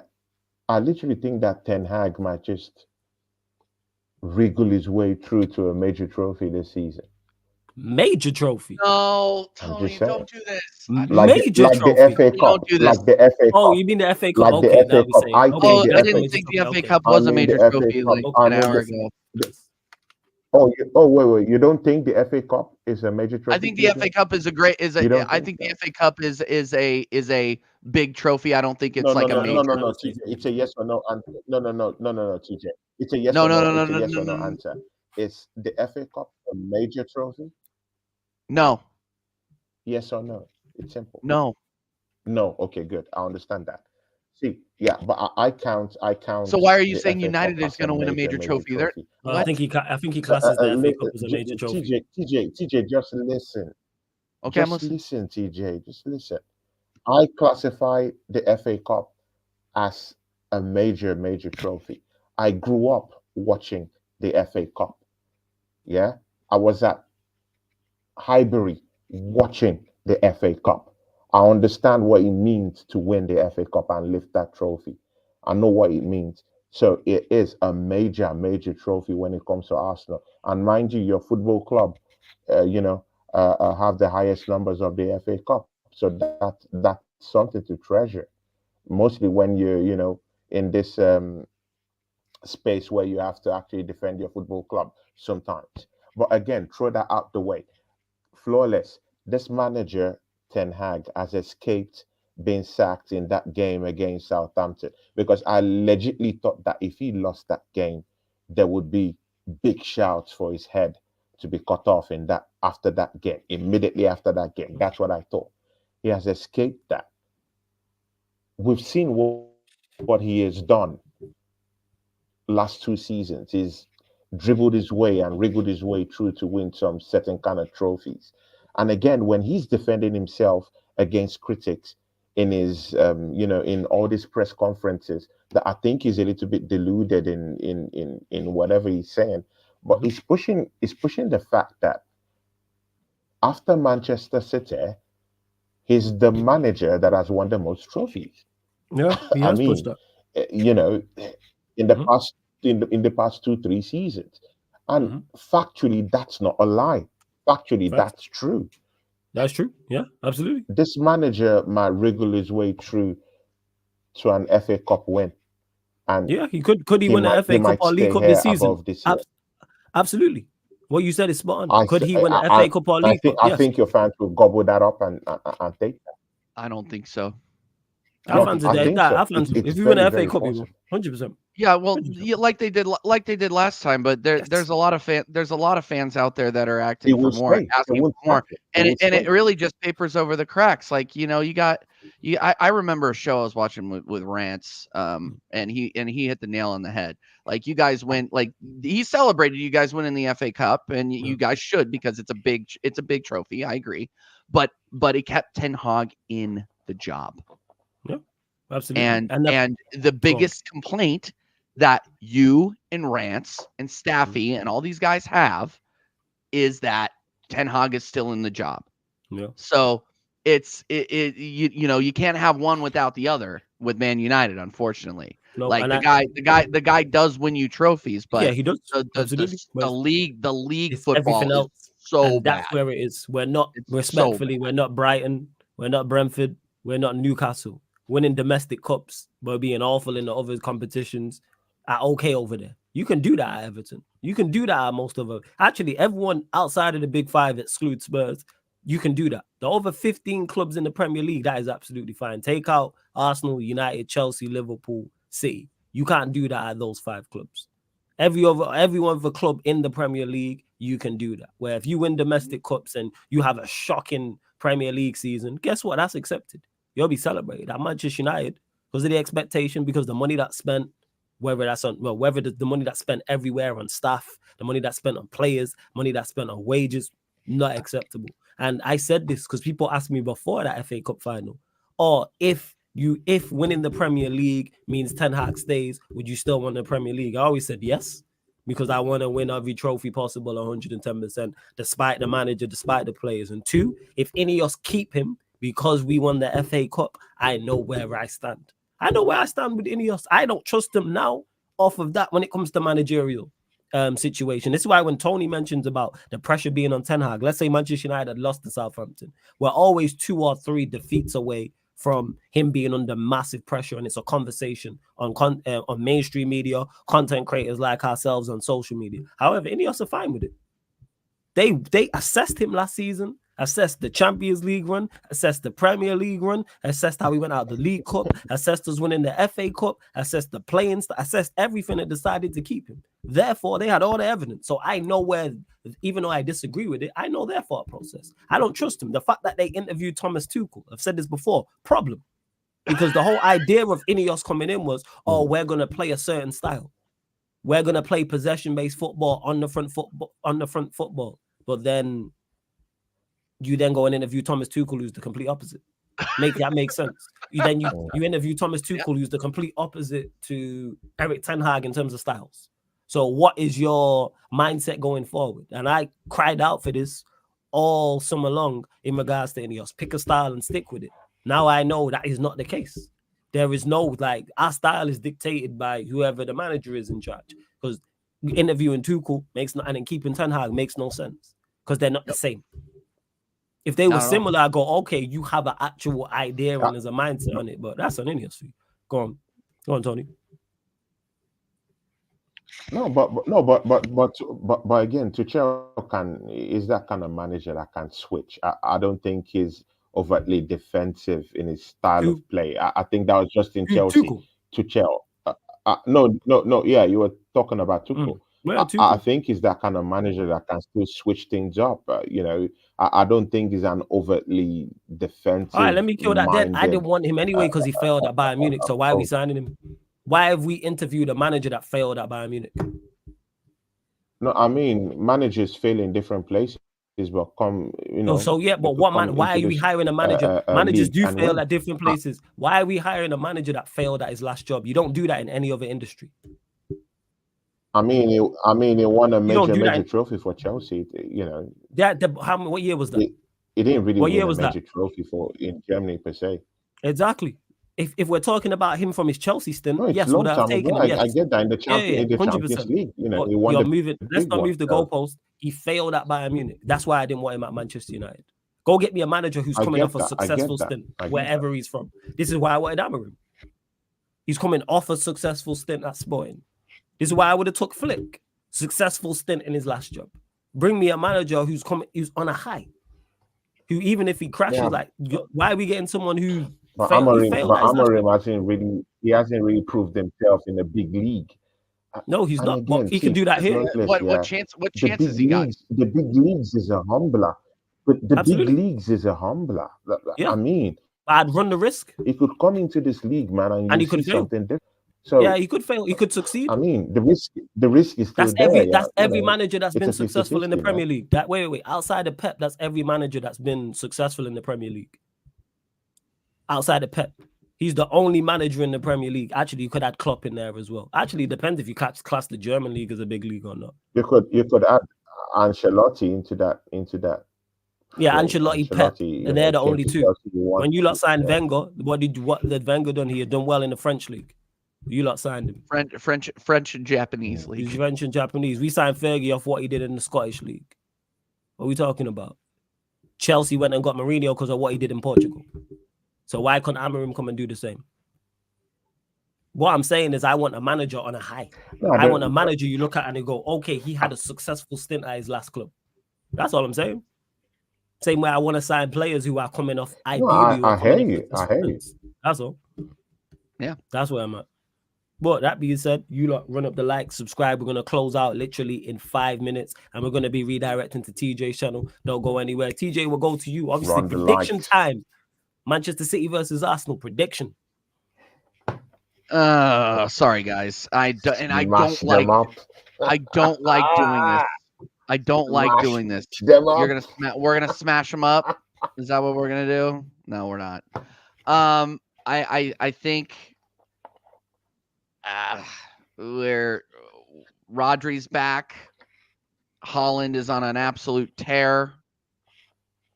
I literally think that Ten Hag might just wriggle his way through to a major trophy this season. major trophy? No, I'm Tony, just saying. don't do this. Major Like the trophy. FA You Cup, don't do like this. the FA Oh, Cup, you mean the FA Cup? like Okay, the now FA we Cup. say I okay. think Oh, the I That's a FA didn't major think the trophy. FA Okay. Cup I was a mean the major FA trophy Cup. like I an mean hour ago. oh wait, you don't think the FA Cup is a major trophy? I think the FA TJ? Cup is a great You don't I think think the so? FA Cup is a big trophy. I don't think No, it's no, like a no, Yeah, I no, would, major. no, I no, would say TJ. it's It's major. a yes or no answer. No, TJ. It's a yes No, or no, no. no, no, It's a no, yes no, or no no. answer. Is the FA Cup a major trophy? No, Yes or no? It's simple. no. No. Okay, good. I understand that. See, yeah, but I So count why are you the saying FA Cup United is as a going to win a major, major major trophy? There, trophy. I what? think I think he classes the FA Cup as a major trophy. TJ, just listen. Okay, I'm Just listening. listen, TJ. Just listen. I classify the FA Cup as a major, major trophy. I grew up watching the FA Cup. Yeah. I was at Highbury watching the FA Cup. I understand what it means to win the FA Cup and lift that trophy. I know what it means. So it is a major, major trophy when it comes to Arsenal. And mind you, your football club, have the highest numbers of the FA Cup. So that's something to treasure. Mostly when you're in this space where you have to actually defend your football club sometimes. But again, throw that out the way. Flawless. This manager, Ten Hag, has escaped being sacked in that game against Southampton because I legitimately thought that if he lost that game, there would be big shouts for his head to be cut off in that after that game, immediately after that game. That's what I thought. He has escaped that. We've seen what he has done last 2 seasons. He's dribbled his way and wriggled his way through to win some certain kind of trophies. And again, when he's defending himself against critics in his, in all these press conferences, that I think he's a little bit deluded in whatever he's saying, but he's pushing the fact that after Manchester City, he's the manager that has won the most trophies. Yeah, he I has pushed mean, that. you know, in the Mhm, past 2-3 seasons, and mhm. factually, that's not a lie. Factually, Facts. that's true. That's true. Yeah, absolutely. This manager might wriggle his way through to an FA Cup win, and Yeah, could he win he an FA Cup might or League stay Cup this here season? above this year. Absolutely. What you said is spot on. I Could th- he win an I, FA Cup or I League think Cup? Yes. your fans will gobble that up and take that. I don't think so. Our No, fans I are think dead. so. Our fans, It's if you win very, an FA very Cup, you will. possible. 100%. Yeah, well, 100%. like they did last time, but there's a lot of fans out there that are It asking for will more, stay. It asking for won't more, stop it. and will it stay. really just papers over the cracks. Like I remember a show I was watching with Rance, and he hit the nail on the head. Like you guys win, like he celebrated you guys winning the FA Cup, and you guys should because it's a big trophy. I agree, but it kept Ten Hag in the job. Yeah, absolutely. And the biggest complaint that you and Rance and Staffy and all these guys have is that Ten Hag is still in the job. Yeah. So you can't have one without the other with Man United, unfortunately. No, like and the guy does win you trophies, but yeah, he does. the league It's football everything is else. so And bad. that's where it is. We're not It's so respectfully, we're not Brighton, we're not Brentford, we're not Newcastle. Winning domestic cups, but being awful in the other competitions are okay over there. You can do that at Everton. You can do that at most of them. Actually, everyone outside of the big five excludes Spurs. You can do that. The over 15 clubs in the Premier League, that is absolutely fine. Take out Arsenal, United, Chelsea, Liverpool, City. You can't do that at those 5 clubs. Every other club in the Premier League, you can do that. Where if you win domestic cups and you have a shocking Premier League season, guess what? That's accepted. You'll be celebrated at Manchester United because of the expectation, because the money that's spent, whether the money that's spent everywhere on staff, the money that's spent on players, money that's spent on wages, not acceptable. And I said this because people asked me before that FA Cup final, or if winning the Premier League means Ten Hag stays, would you still want the Premier League? I always said yes, because I want to win every trophy possible 110%, despite the manager, despite the players. And 2, if Ineos keep him because we won the FA Cup, I know where I stand. I know where I stand with Ineos. I don't trust him now off of that when it comes to managerial situation. This is why when Tony mentions about the pressure being on Ten Hag, let's say Manchester United had lost to Southampton, we're always 2 or 3 defeats away from him being under massive pressure, and it's a conversation on mainstream media, content creators like ourselves on social media. However, Ineos are fine with it. They assessed him last season, assessed the Champions League run, assessed the Premier League run, assessed how we went out the League Cup, assessed us winning the FA Cup, assessed the playing, assessed everything, and decided to keep him. Therefore, they had all the evidence. So I know where, even though I disagree with it, I know their thought process. I don't trust him. The fact that they interviewed Thomas Tuchel, I've said this before, problem. Because the whole idea of Ineos coming in was, we're going to play a certain style. We're going to play possession-based football on the front football. But then you then go and interview Thomas Tuchel, who's the complete opposite. That makes sense. You interview Thomas Tuchel, who's the complete opposite to Erik Ten Hag in terms of styles. So what is your mindset going forward? And I cried out for this all summer long in regards to Ineos. Pick a style and stick with it. Now I know that is not the case. There is no, our style is dictated by whoever the manager is in charge. Because interviewing Tuchel makes no, and then keeping Ten Hag makes no sense. Because they're not the same. If they were similar, I go, okay, you have an actual idea and there's a mindset on it, but that's an Ineos for you. Go on, Tony. But again, Tuchel is that kind of manager that can switch. I don't think he's overtly defensive in his style of play. I think that was just in Chelsea. Tuchel. Yeah, you were talking about Tuchel. I think he's that kind of manager that can still switch things up. I don't think he's an overtly defensive. All right, let me kill that dead. I didn't want him anyway because he failed at Bayern Munich. So why are we signing him? Why have we interviewed a manager that failed at Bayern Munich? No, I mean managers fail in different places, but why are we hiring a manager? Managers do fail at different places. Why are we hiring a manager that failed at his last job? You don't do that in any other industry. I mean, he won a major trophy for Chelsea. What year was that? He didn't really win a major trophy in Germany per se. Exactly. If we're talking about him from his Chelsea stint, yes, would have taken him. I get that in the Champions League. You're moving. Let's not move the goalpost. He failed at Bayern Munich. That's why I didn't want him at Manchester United. Go get me a manager who's coming off a successful stint wherever he's from. This is why I wanted Amorim. He's coming off a successful stint at Sporting. This is why I would have took Flick. Successful stint in his last job. Bring me a manager who's on a high. Who, even if he crashes, why are we getting someone who Amorim hasn't really proved himself in a big league. No, he's not. But he can do that here. What chance has he got? The big leagues is a humbler. But the big leagues is a humbler. Yeah. I mean, I'd run the risk. He could come into this league, man, and he could see something different. So yeah, he could fail. He could succeed. I mean, the risk is still there. That's every manager that's been successful in the Premier League. That wait. Outside of Pep, that's every manager that's been successful in the Premier League. Outside of Pep. He's the only manager in the Premier League. Actually, you could add Klopp in there as well. Actually, it depends if you class the German league as a big league or not. You could add Ancelotti into that. Yeah, Ancelotti, Pep, and they're the only two. When you lot signed Wenger, what did Wenger done? He had done well in the French league. You lot signed him. French and Japanese league. French and Japanese. We signed Fergie off what he did in the Scottish league. What are we talking about? Chelsea went and got Mourinho because of what he did in Portugal. So why can't Amorim come and do the same? What I'm saying is I want a manager on a high. I want a manager you look at and you go, okay, he had a successful stint at his last club. That's all I'm saying. Same way I want to sign players who are coming off ideally. I hear you. That's all. Yeah. That's where I'm at. But that being said, you lot run up the like, subscribe. We're going to close out literally in 5 minutes and we're going to be redirecting to TJ's channel. Don't go anywhere. TJ will go to you. Obviously, prediction time. Manchester City versus Arsenal prediction. Sorry guys. I don't like doing this. I don't like doing this. We're gonna smash them up. Is that what we're gonna do? No, we're not. I think where Rodri's back, Haaland is on an absolute tear.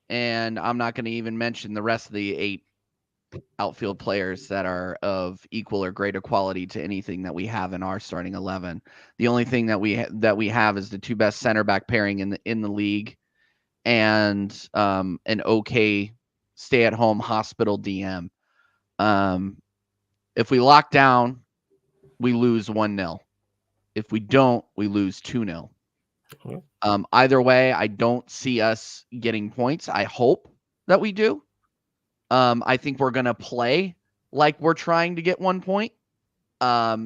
And I'm not going to even mention the rest of the 8 outfield players that are of equal or greater quality to anything that we have in our starting 11. The only thing that we have is the 2 best center back pairing in the league, and an okay stay-at-home hospital DM. If we lock down, we lose 1-0. If we don't, we lose 2-0. Either way, I don't see us getting points. I hope that we do. I think we're gonna play like we're trying to get 1 point.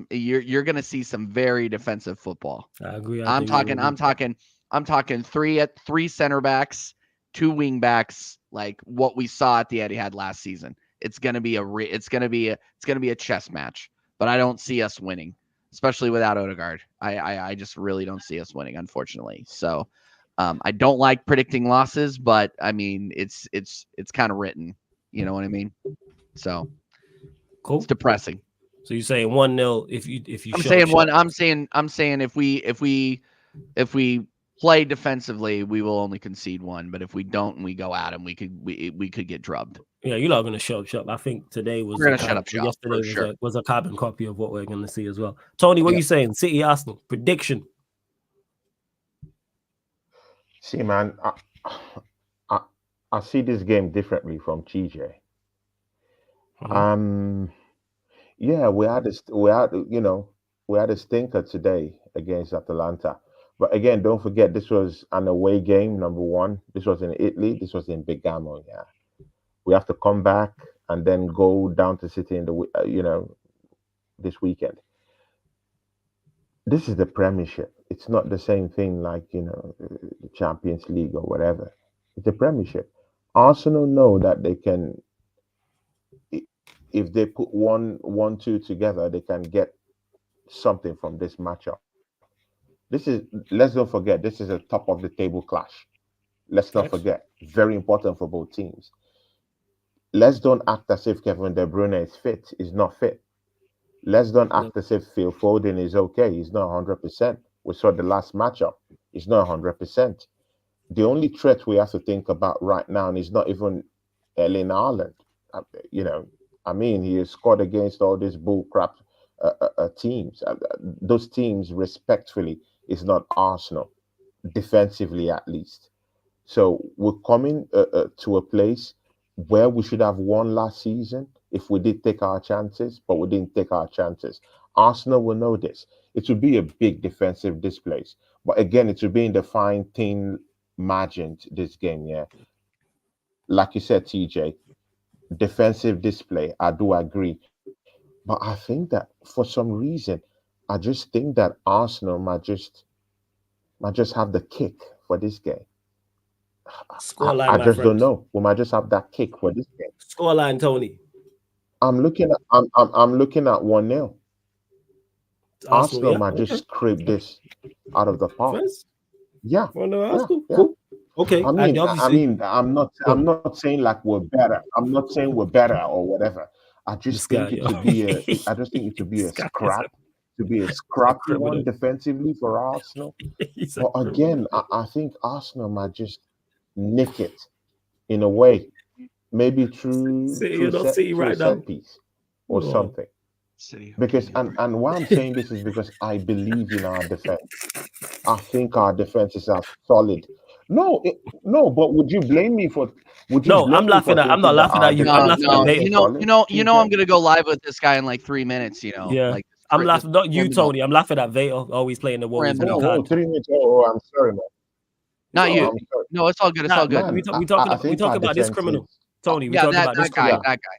You're gonna see some very defensive football. I agree. I'm talking 3 center backs, 2 wing backs, like what we saw at the Etihad last season. It's gonna be a chess match, but I don't see us winning. Especially without Odegaard. I just really don't see us winning, unfortunately. So I don't like predicting losses, but I mean it's kind of written. You know what I mean? So cool. It's depressing. So you're saying 1-0 if you I'm saying if we play defensively, we will only concede 1. But if we don't and we go at them, we could get drubbed. Yeah, you're not going to shut up shop. I think today was yesterday was a carbon copy of what we're going to see as well. Tony, what are you saying? City Arsenal prediction. See, man, I see this game differently from TJ. Yeah, we had a stinker today against Atalanta. But again, don't forget this was an away game, number 1. This was in Italy. This was in Bergamo. Yeah. We have to come back and then go down to City in the this weekend. This is the Premiership. It's not the same thing like the Champions League or whatever. It's the Premiership. Arsenal know that they can, if they put 1-2 together, they can get something from this matchup. Let's not forget, this is a top of the table clash. Let's not forget, very important for both teams. Let's don't act as if Kevin De Bruyne is fit. He's not fit. Let's don't act as if Phil Foden is okay. He's not 100%. We saw the last matchup. He's not 100%. The only threat we have to think about right now is not even Erling Haaland. I mean, he has scored against all these bullcrap teams. Those teams, respectfully, is not Arsenal. defensively at least. So we're coming to a place where we should have won last season if we did take our chances, but we didn't take our chances. Arsenal will know this. It will be a big defensive display, but again, it will be in the fine thin margins this game. Yeah, like you said, TJ, defensive display. I do agree, but I think that for some reason, I just think that Arsenal might just have the kick for this game. Scoreline, I my just don't friend. know. We might just have that kick for this game. Scoreline, Tony. I'm looking at 1-0. Arsenal, Arsenal yeah. might just Okay. scrape this out of the park. First, Yeah, well, no, yeah, Arsenal, yeah. cool. Okay, I and mean, I I obviously, mean, I'm not, go on. I'm not saying like we're better. I'm not saying we're better or whatever. I This just guy, think it yo. to be a, I just think it to be This a guy is scrap, to be a a scrappy one criminal. defensively for Arsenal. He's a But criminal. again, I think Arsenal might just nick it in a way, maybe through City, through you're not set City through a right now. set piece or Oh. something. City. Because and why I'm saying this is because I believe in our defense. I think our defenses are solid. No, no, but would you No, I'm blame me for laughing at. I'm not thinking that laughing our at you. I'm No, defense laughing at no. isn't Veta. solid, I'm TJ? gonna go live with this guy in like 3 minutes. Yeah, Like I'm just laughing. Not for you, him to go. Tony. I'm laughing at Veta. Always playing the woe For him is to me go. Oh, card. 3 minutes. Oh, I'm sorry, man. It's Not all you. right. I'm sorry, No, it's all good. It's Nah, all good. man. we I we think talk our about this defense is. criminal, Tony. We Yeah, talk that about this that guy. Yeah, criminal. That guy.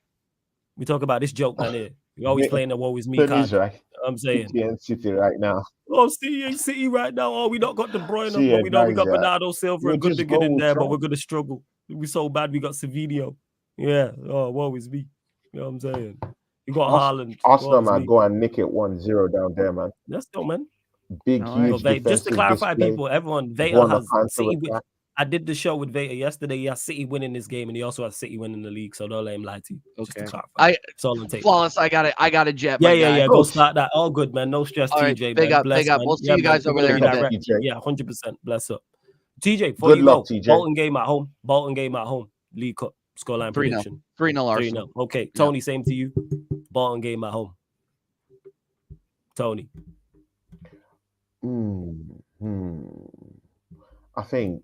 We talk about this joke man here. You always Ve- playing the woe is me Tony's card. right. I'm saying, City and City right now. oh, City right now. Oh, we not got De Bruyne, See but ya, we know we guys. got Bernardo Silva We'll and just Gundogan go in with there, but we're Trump. gonna struggle. We so bad we got Savinio. Yeah. Oh, woe is me. You know what I'm saying? You got Haaland. Woe Arsenal is might me. go and nick it 1-0 down there, man. Let's go, man. Big, All right. So huge just to defensive clarify, display. people, everyone, Veta One on has counter City. attack. I did the show with Veta yesterday. He has City winning this game, and he also has City winning the league. So don't let him lie to you. Just to Okay. clarify, it's all on tape. Flawless. I got it. I got a jet, Yeah, my yeah, guy. yeah. Go Oh, start that. All good, man. No stress, All right. TJ, Big man. up. Bless, Big up. man. We'll see Yeah, you man. guys We're over gonna there be in a Big up, bit. direct. TJ. Yeah, 100%. Bless up. TJ, before Good you luck, go, TJ. Bolton game at home. Bolton game at home. League Cup scoreline 3-0. prediction. 3-0 3-0. Arsenal. Okay, Yeah. Tony, same to you. Bolton game at home. Tony. I think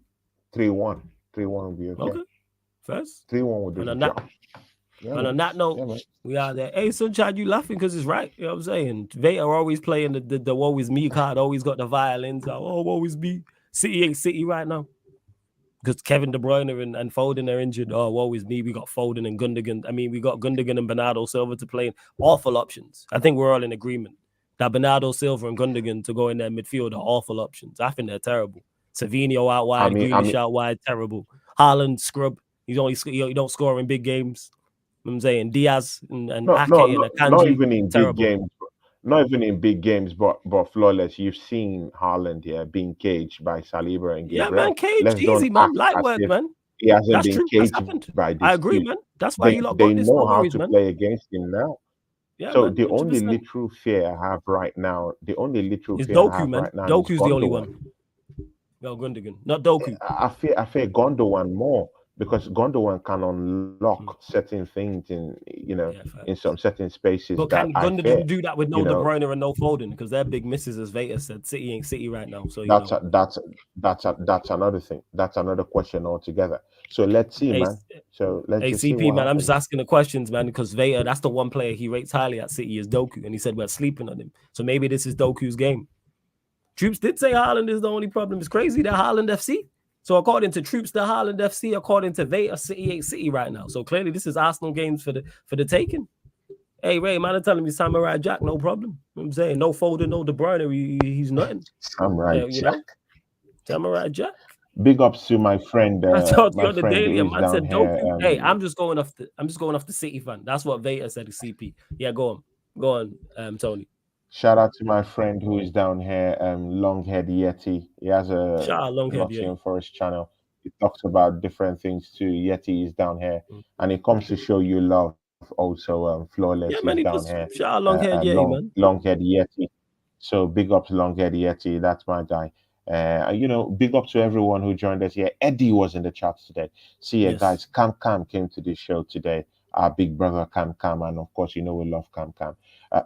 3-1. 3-1 will be okay. Okay. First. 3-1 will do And the on that, job. Yeah, and man. on that note, Yeah, man. we are there. Hey, Sunshine, you laughing because it's right. You know what I'm saying? Veta always playing the woe is me card, always got the violins. Oh, woe is me. City ain't City right now. Because Kevin De Bruyne and Foden are injured. Oh, woe is me. We got Foden and Gundogan. I mean, we got Gundogan and Bernardo Silva to play. Awful options. I think we're all in agreement that Bernardo Silva and Gundogan to go in their midfield are awful options. I think they're terrible. Savinho out wide, Grealish out wide, terrible. Haaland, scrub. He don't score in big games. I'm saying Diaz and Ake and Akanji, not even in terrible. big games. Not even in big games, but flawless. You've seen Haaland here being caged by Saliba and Gabriel. Yeah, man, caged Let's easy, don't man. act Light as work, if man. he hasn't That's been true. That's caged happened. by I this agree, dude. man. That's why you lot They got this. know No how worries, to man. play against him now. Yeah, So man. the only 100%. literal fear I have right now, It's I Doku, have man. right now is Doku's the only Gundogan. one. No, Gundogan, not Doku. I fear Gundogan more because Gundogan can unlock certain things in in some certain spaces But that can I fear. Gundogan do that with no De Bruyne and no Foden? Because they're big misses, as Veta said. City ain't City right now. So That's another thing. That's another question altogether. So let's see, Hey, man. So let's just see CP, what man, I'm happens. just asking the questions, man, because Veta, that's the one player he rates highly at City is Doku, and he said we're sleeping on him. So maybe this is Doku's game. Troops did say Haaland is the only problem. It's crazy that Haaland FC. So according to Troops, the Haaland FC, according to Veta, City ain't City right now. So clearly this is Arsenal games for the taking. Hey, Ray, man, I'm telling me Samurai Jack, no problem. You know what I'm saying? No Foden, no De Bruyne, he's nothing. Samurai Jack. Samurai Jack. Big ups to my friend, I told you my on the friend daily, who a is man down said here. Doku. Hey, I'm just going off the City fan. That's what Veta said to CP. Yeah, go on, Tony. Shout out to my friend who is down here, Longhead Yeti. He has a Shout out Longhead Nottingham Yeti. Forest channel. He talks about different things too. Yeti is down here, and he comes to show you love. Also, Flawless Yeah, is man, he down just here. shout out Longhead Yeti, man. Longhead Yeti. So big up to Longhead Yeti. That's my guy. Big up to everyone who joined us here. Eddie was in the chat today. See ya, guys. Cam came to this show today. Our big brother Cam, and of course, we love Cam.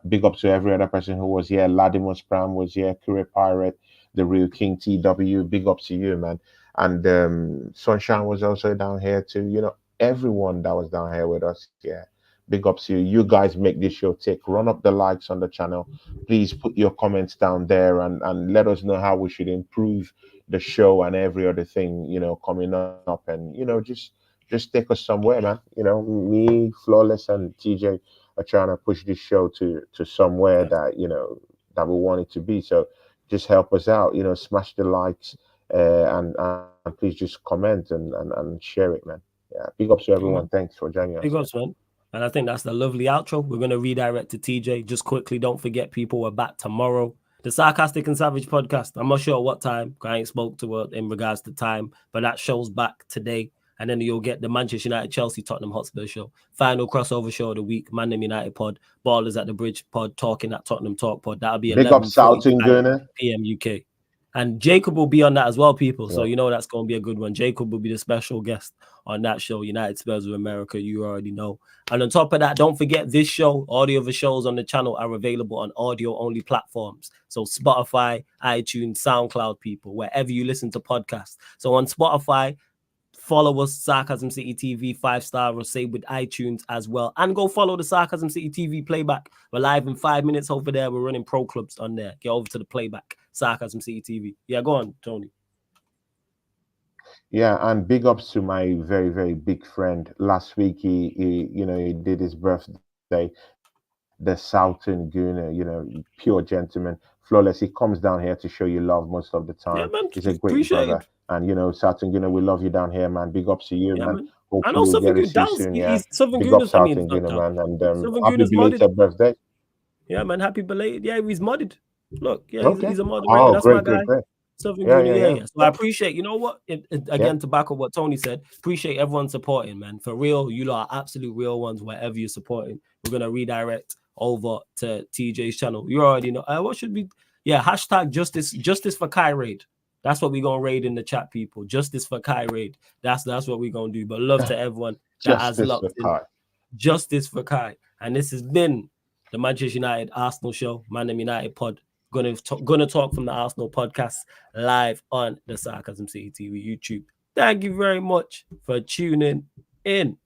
Big up to every other person who was here. Ladimus Pram was here. Kure Pirate, the real King TW. Big up to you, man. And Sunshine was also down here too. You know, everyone that was down here with us. Yeah. Big up to you. You guys make this show tick. Run up the likes on the channel. Please put your comments down there and let us know how we should improve the show and every other thing, you know, coming up. And, you know, just take us somewhere, man. You know, me, Flawless, and TJ are trying to push this show to somewhere that, you know, that we want it to be. So just help us out, you know, smash the likes and please just comment and share it, man. Yeah, big ups to everyone. Thanks for joining us. Big ups, man. And I think that's the lovely outro. We're going to redirect to TJ. Just quickly, don't forget, people, we're back tomorrow. The Sarcastic and Savage podcast. I'm not sure what time. I ain't spoke to her in regards to time, but that show's back today. And then you'll get the Manchester United, Chelsea, Tottenham Hotspur show. Final crossover show of the week. Man United pod. Ballers at the Bridge pod. Talking at Tottenham Talk pod. That'll be Big up Southern Gunner. PM UK. And Jacob will be on that as well, people. So you know that's going to be a good one. Jacob will be the special guest on that show, United Spurs of America. You already know. And on top of that, don't forget this show. All the other shows on the channel are available on audio-only platforms. So Spotify, iTunes, SoundCloud, people, wherever you listen to podcasts. So on Spotify, follow us, Sarcasm City TV 5-star, or save with iTunes as well. And go follow the Sarcasm City TV playback. We're live in 5 minutes over there. We're running pro clubs on there. Get over to the playback, Sarcasm City TV. Yeah, go on, Tony. Yeah, and big ups to my very, very big friend. Last week, he did his birthday. The Southern Gunner, you know, pure gentleman, Flawless. He comes down here to show you love most of the time. Yeah, man. He's a great brother. And, you know, Southern Gunner, we love you down here, man. Big ups to you, man. Hopefully I know we'll get to see soon, yeah. Big up Southern Gunner, man. And happy belated birthday. Yeah, man. Happy belated. Yeah, he's modded. Look, yeah, he's a moderator. Oh, that's great, my guy. great. Southern Gunner, yeah. So I appreciate, you know what? Again, to back up what Tony said, appreciate everyone supporting, man. For real, you lot are absolute real ones, wherever you're supporting. We're going to redirect over to TJ's channel. You already know. What should we? Yeah, hashtag justice for Kai Raid. That's what we're going to raid in the chat, people. Justice for Kai Raid. That's what we're going to do. But love to everyone that has locked in. Justice for Kai. And this has been the Manchester United Arsenal show, Man United pod. Gonna talk from the Arsenal podcast live on the Sarcasm City TV YouTube. Thank you very much for tuning in.